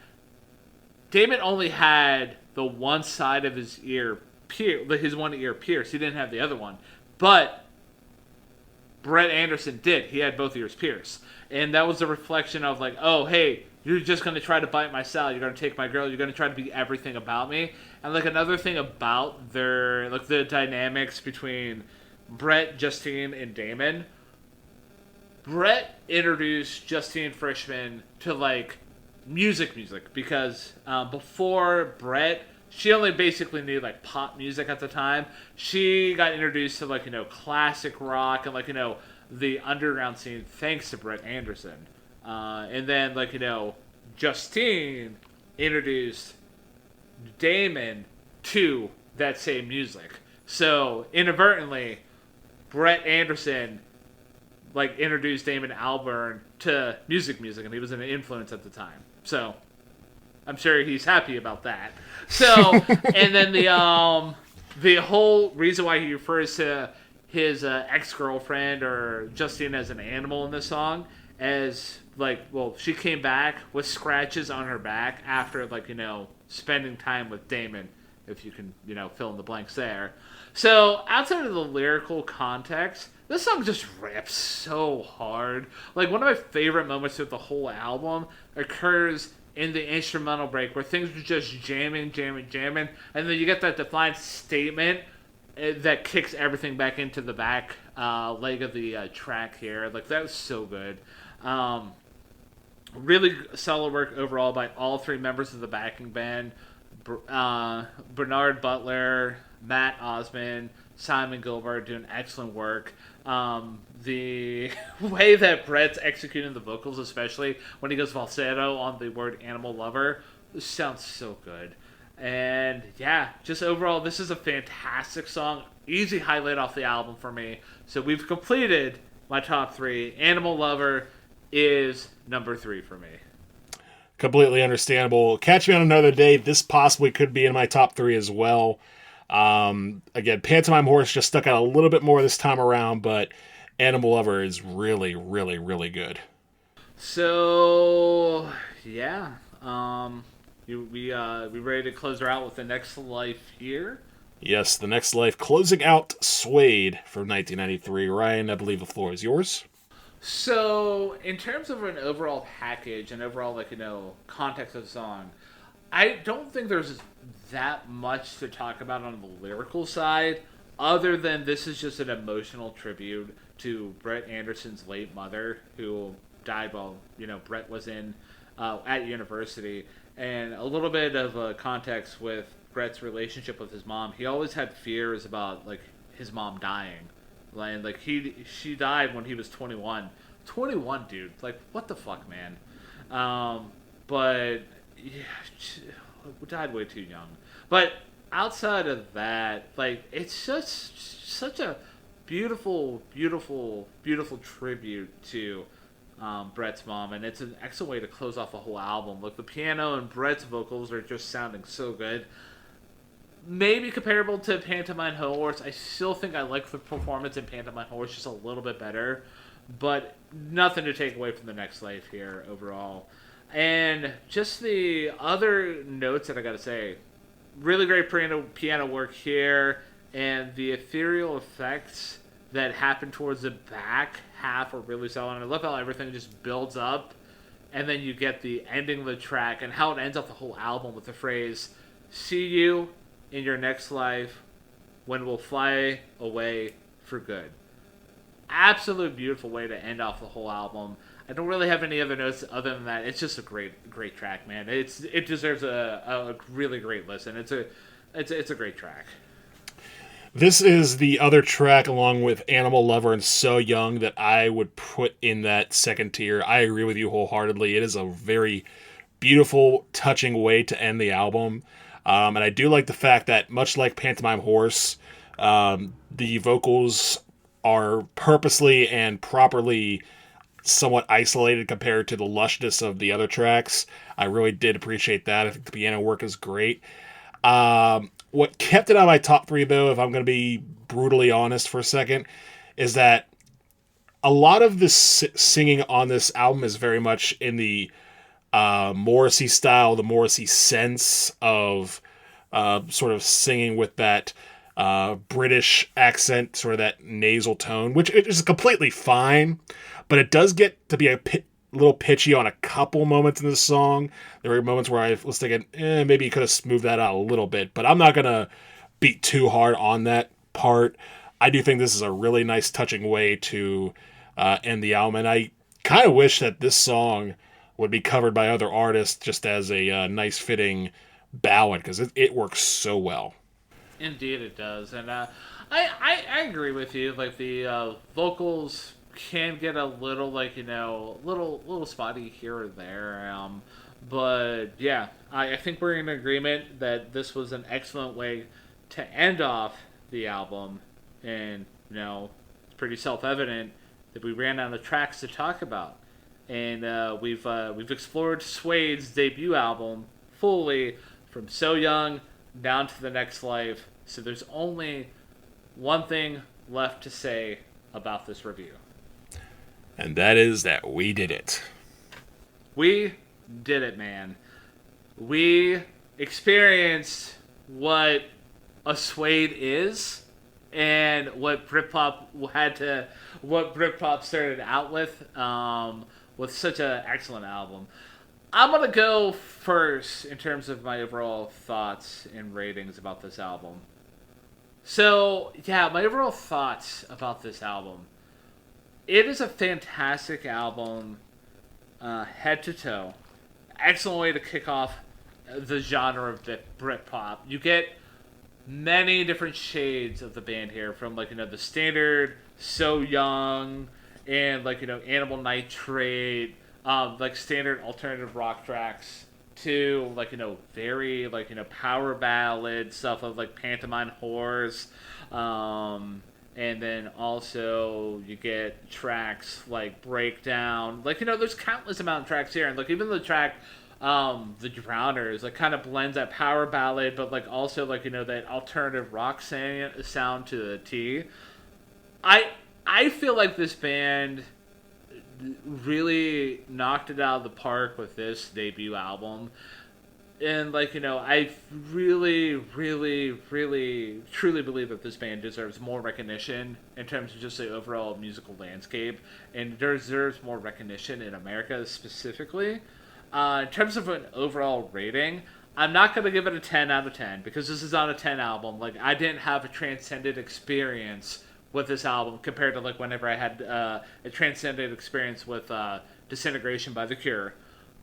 Damon only had the one side of his ear his one ear pierced. He didn't have the other one, but Brett Anderson did. He had both ears pierced, and that was a reflection of oh hey, you're just going to try to bite my salad. You're going to take my girl. You're going to try to be everything about me. And another thing about their the dynamics between Brett, Justine, and Damon. Brett introduced Justine Frischman to music because before Brett, she only basically knew pop music at the time. She got introduced to classic rock and the underground scene thanks to Brett Anderson. And then, Justine introduced Damon to that same music. So, inadvertently, Brett Anderson, introduced Damon Albarn to music, and he was an influence at the time. So, I'm sure he's happy about that. So, and then the whole reason why he refers to his ex-girlfriend or Justine as an animal in this song as she came back with scratches on her back after spending time with Damon, if you can fill in the blanks there. So outside of the lyrical context, this song just rips so hard. One of my favorite moments of the whole album occurs in the instrumental break where things are just jamming, and then you get that defined statement that kicks everything back into the back leg of the track here. That was so good. Really solid work overall by all three members of the backing band. Bernard Butler, Matt Osmond, Simon Gilbert doing excellent work. The way that Brett's executing the vocals, especially when he goes falsetto on the word animal lover, sounds so good. And yeah, just overall, this is a fantastic song. Easy highlight off the album for me. So we've completed my top 3. Animal Lover is number 3 for me. Completely understandable. Catch Me on Another Day. This possibly could be in my top 3 as well. Again, Pantomime Horse just stuck out a little bit more this time around, but Animal Lover is really, really, really good. So yeah, we ready to close her out with The Next Life here? Yes, The Next Life, closing out Suede from 1993. Ryan, I believe the floor is yours. So, in terms of an overall package and overall, context of the song, I don't think there's that much to talk about on the lyrical side, other than this is just an emotional tribute to Brett Anderson's late mother, who died while, Brett was at university, and a little bit of context with Brett's relationship with his mom. He always had fears about, his mom dying. Like she died when he was 21. 21, dude. Like, what the fuck, man? But yeah, she died way too young. But outside of that, like, it's just such a beautiful, beautiful, beautiful tribute to Brett's mom, and it's an excellent way to close off the whole album. Like, the piano and Brett's vocals are just sounding so good. Maybe comparable to Pantomime Horse. I still think I like the performance in Pantomime Horse just a little bit better, but nothing to take away from the Next Life here overall. And just the other notes that I gotta say, really great piano work here, and the ethereal effects that happen towards the back half are really solid. And I love how everything just builds up, and then you get the ending of the track and how it ends off the whole album with the phrase, "See you in your next life when we'll fly away for good." Absolute beautiful way to end off the whole album. I don't really have any other notes other than that. It's just a great track, man. It deserves a really great listen. It's a great track. This is the other track, along with Animal Lover and So Young, that I would put in that second tier. I agree with you wholeheartedly. It is a very beautiful, touching way to end the album. And I do like the fact that, much like Pantomime Horse, the vocals are purposely and properly somewhat isolated compared to the lushness of the other tracks. I really did appreciate that. I think the piano work is great. What kept it on my top three, though, if I'm going to be brutally honest for a second, is that a lot of the singing on this album is very much in the Morrissey style, the Morrissey sense of sort of singing with that British accent, sort of that nasal tone, which is completely fine, but it does get to be a little pitchy on a couple moments in the song. There were moments where I was thinking, maybe you could have smoothed that out a little bit, but I'm not going to beat too hard on that part. I do think this is a really nice, touching way to end the album, and I kind of wish that this song would be covered by other artists just as a nice, fitting ballad, because it works so well. Indeed, it does, and I agree with you. Like, the vocals can get a little, like, little spotty here or there. But yeah, I think we're in agreement that this was an excellent way to end off the album, and it's pretty self-evident that we ran out of tracks to talk about, and we've explored Suede's debut album fully, from So Young down to the Next Life. So there's only one thing left to say about this review. And that is that we did it. We did it, man. We experienced what a Suede is, and what Britpop started out with such an excellent album. I'm gonna go first in terms of my overall thoughts and ratings about this album. So yeah, my overall thoughts about this album. It is a fantastic album, head to toe. Excellent way to kick off the genre of Britpop. You get many different shades of the band here, from the standard So Young and Animal Nitrate, standard alternative rock tracks, to very power ballad stuff of Pantomime Horse, and then also you get tracks like Breakdown. There's countless amount of tracks here, and even the track The Drowners kind of blends that power ballad, but also that alternative rock sound to the T. I feel like this band really knocked it out of the park with this debut album. And I really, really, really, truly believe that this band deserves more recognition in terms of just the overall musical landscape, and deserves more recognition in America specifically. In terms of an overall rating, I'm not going to give it a 10 out of 10, because this is not a 10 album. I didn't have a transcendent experience with this album compared to whenever I had a transcendent experience with Disintegration by The Cure.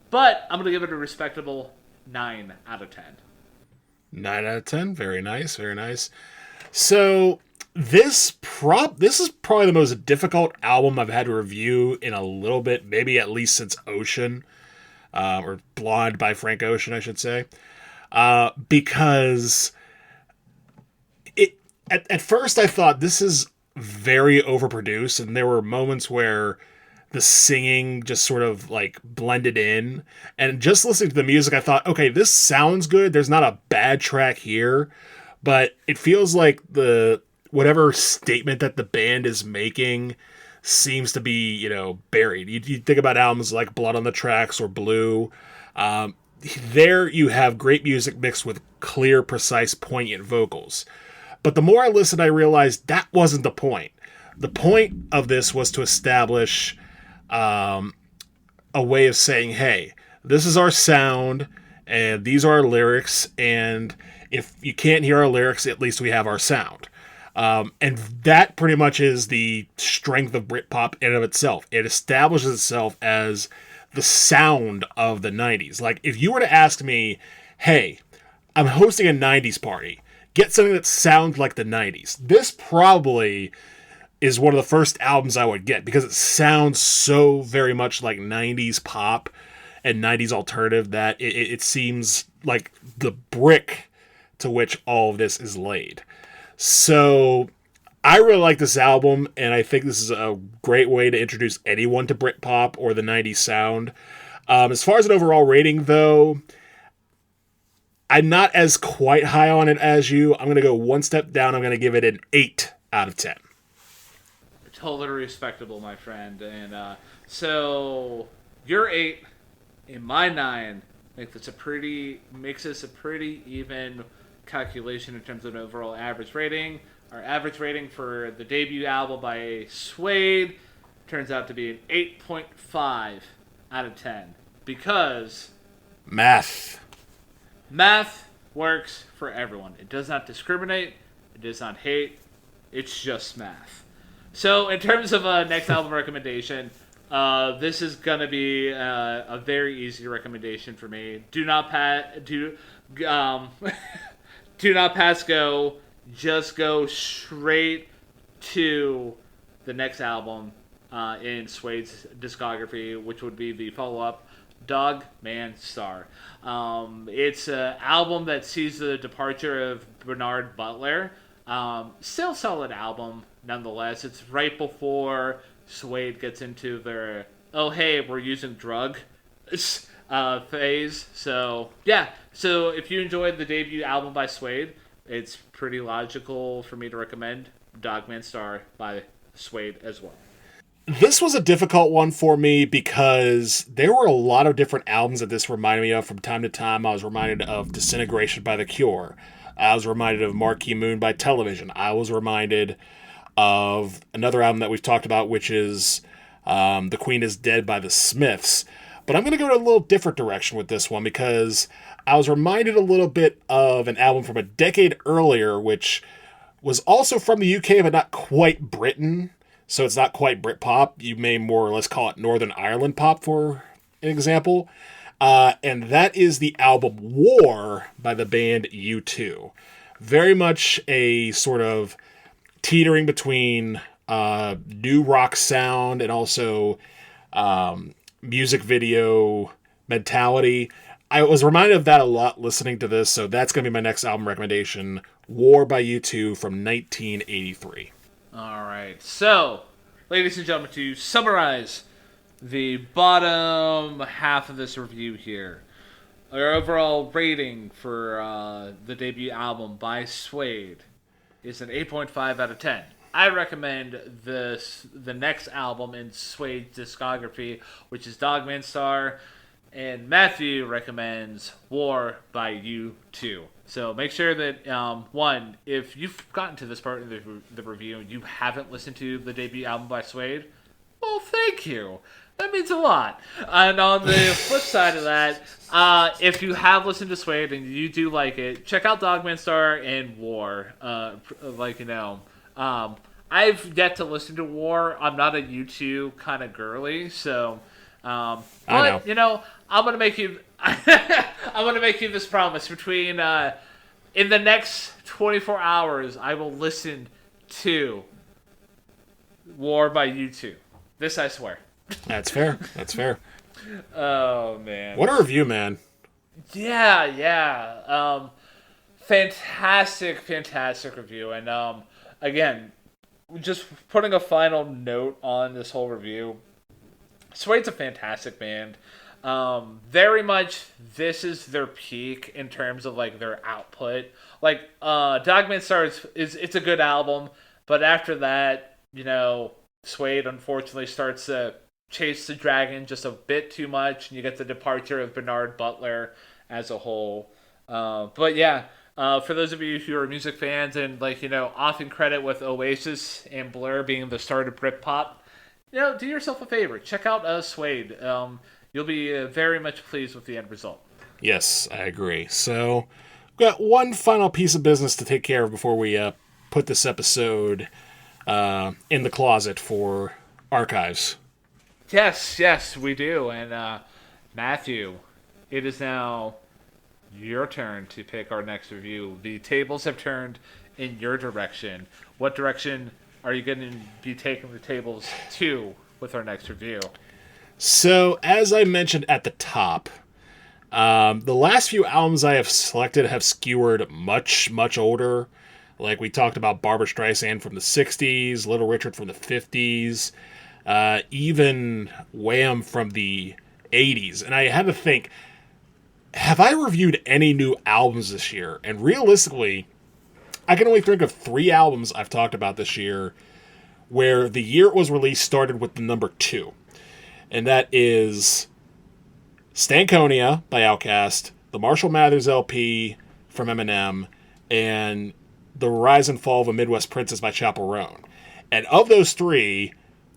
But I'm going to give it a respectable 9 out of 10. 9 out of 10. Very nice, very nice. So, This is probably the most difficult album I've had to review in a little bit, maybe at least since Ocean, or Blonde by Frank Ocean, I should say, because it at first I thought this is very overproduced, and there were moments where the singing just sort of like blended in, and just listening to the music I thought, okay, this sounds good, there's not a bad track here, but it feels like the whatever statement that the band is making seems to be, buried. You think about albums like Blood on the Tracks or Blue. um, there you have great music mixed with clear, precise, poignant vocals. But the more I listened, I realized that wasn't the point. The point of this was to establish a way of saying, hey, this is our sound, and these are our lyrics, and if you can't hear our lyrics, at least we have our sound. And that pretty much is the strength of Britpop in and of itself. It establishes itself as the sound of the 90s. Like, if you were to ask me, hey, I'm hosting a 90s party, get something that sounds like the 90s, this probably is one of the first albums I would get, because it sounds so very much like 90s pop and 90s alternative that it seems like the brick to which all of this is laid. So I really like this album, and I think this is a great way to introduce anyone to Britpop or the 90s sound. As far as an overall rating, though, I'm not as quite high on it as you. I'm going to go one step down. I'm going to give it an 8 out of 10. Totally respectable, my friend. And so your 8 and my 9 makes this a pretty even calculation in terms of an overall average rating. Our average rating for the debut album by Suede turns out to be an 8.5 out of 10, because Math works for everyone. It does not discriminate. It does not hate. It's just math. So in terms of a next album recommendation, this is gonna be a very easy recommendation for me. Do not do not pass go. Just go straight to the next album in Suede's discography, which would be the follow-up, Dog Man Star. It's an album that sees the departure of Bernard Butler. Still solid album, nonetheless. It's right before Suede gets into their, oh hey, we're using drug phase. So, yeah. So if you enjoyed the debut album by Suede, it's pretty logical for me to recommend Dogman Star by Suede as well. This was a difficult one for me because there were a lot of different albums that this reminded me of from time to time. I was reminded of Disintegration by The Cure. I was reminded of Marquee Moon by Television. I was reminded of another album that we've talked about, which is The Queen is Dead by The Smiths. But I'm going to go in a little different direction with this one, because I was reminded a little bit of an album from a decade earlier, which was also from the UK, but not quite Britain. So it's not quite Britpop. You may more or less call it Northern Ireland pop, for an example. And that is the album War by the band U2. Very much a sort of teetering between new rock sound and also music video mentality. I was reminded of that a lot listening to this, so that's going to be my next album recommendation, War by U2 from 1983. All right. So, ladies and gentlemen, to summarize the bottom half of this review here, our overall rating for the debut album by Suede is an 8.5 out of 10. I recommend the next album in Suede's discography, which is Dogman Star, and Matthew recommends War by U2. So make sure that, one, if you've gotten to this part of the review and you haven't listened to the debut album by Suede, well, thank you. That means a lot. And on the flip side of that, if you have listened to Suede and you do like it, check out Dogman Star and War. I've yet to listen to War. I'm not a U2 kind of girly, so... I'm gonna make you this promise. In the next 24 hours, I will listen 2, War by U2. This I swear. That's fair. That's fair. Oh, man. What a review, man. Yeah. Fantastic review. And, again, just putting a final note on this whole review. Suede's a fantastic band. Very much this is their peak in terms of like their output. Like Dogman Stars it's a good album, but after that, Suede unfortunately starts to chase the dragon just a bit too much, and you get the departure of Bernard Butler as a whole. But yeah, for those of you who are music fans and often credit with Oasis and Blur being the start of Britpop, do yourself a favor, check out Suede. You'll be very much pleased with the end result. Yes, I agree. So, we've got one final piece of business to take care of before we put this episode in the closet for archives. Yes, we do. And Matthew, it is now your turn to pick our next review. The tables have turned in your direction. What direction are you going to be taking the tables to with our next review? So, as I mentioned at the top, the last few albums I have selected have skewered much, much older. Like we talked about Barbra Streisand from the 60s, Little Richard from the 50s, even Wham from the 80s. And I had to think, have I reviewed any new albums this year? And realistically, I can only think of 3 albums I've talked about this year where the year it was released started with the number 2. And that is Stankonia by Outkast, the Marshall Mathers LP from Eminem, and The Rise and Fall of a Midwest Princess by Chappell Roan. And of those 3,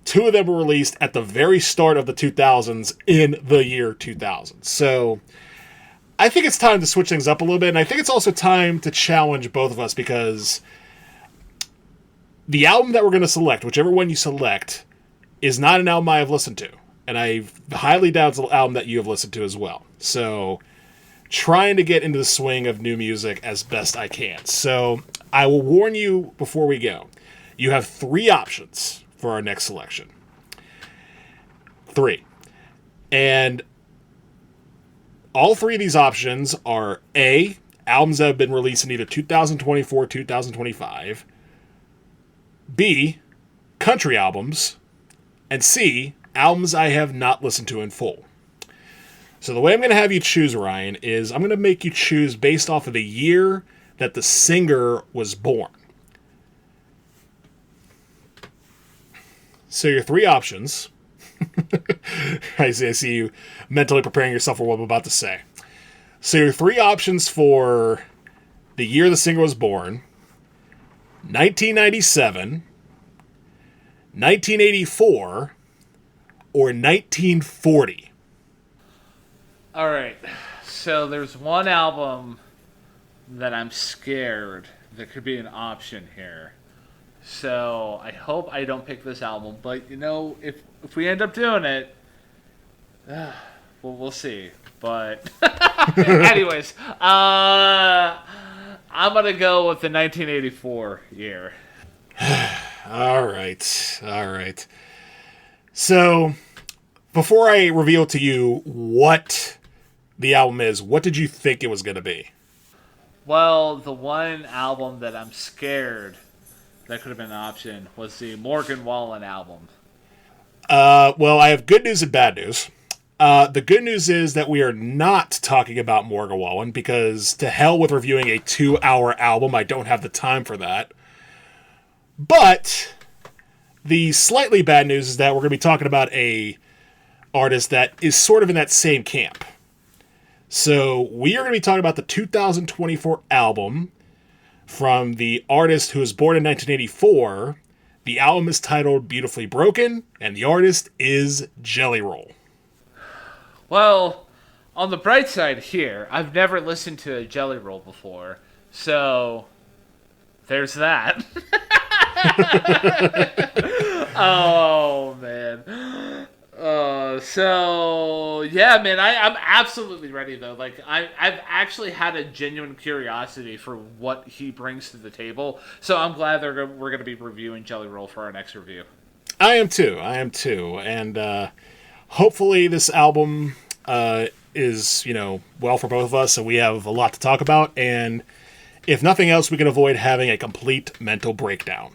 2 of them were released at the very start of the 2000s in the year 2000. So I think it's time to switch things up a little bit, and I think it's also time to challenge both of us, because the album that we're going to select, whichever one you select, is not an album I have listened to. And I highly doubt it's an album that you have listened to as well. So, trying to get into the swing of new music as best I can. So, I will warn you before we go. You have 3 options for our next selection. 3. And all 3 of these options are A, albums that have been released in either 2024 or 2025. B, country albums. And C, albums I have not listened to in full. So the way I'm going to have you choose, Ryan, is I'm going to make you choose based off of the year that the singer was born. So your 3 options. I see you mentally preparing yourself for what I'm about to say. So your 3 options for the year the singer was born: 1997, 1984, or 1940. All right. So there's one album that I'm scared that could be an option here. So I hope I don't pick this album, but if we end up doing it, well, we'll see. But anyways, I'm gonna go with the 1984 year. All right. So, before I reveal to you what the album is, what did you think it was going to be? Well, the one album that I'm scared that could have been an option was the Morgan Wallen album. Well, I have good news and bad news. The good news is that we are not talking about Morgan Wallen, because to hell with reviewing a 2-hour album. I don't have the time for that. But the slightly bad news is that we're going to be talking about a artist that is sort of in that same camp. So we are going to be talking about the 2024 album from the artist who was born in 1984. The album is titled Beautifully Broken, and the artist is Jelly Roll. Well, on the bright side here, I've never listened to a Jelly Roll before, so there's that. Oh, man. So yeah, man, I'm absolutely ready though. Like I've actually had a genuine curiosity for what he brings to the table. So I'm glad we're going to be reviewing Jelly Roll for our next review. I am too. And hopefully this album is, well for both of us, and we have a lot to talk about. And if nothing else, we can avoid having a complete mental breakdown.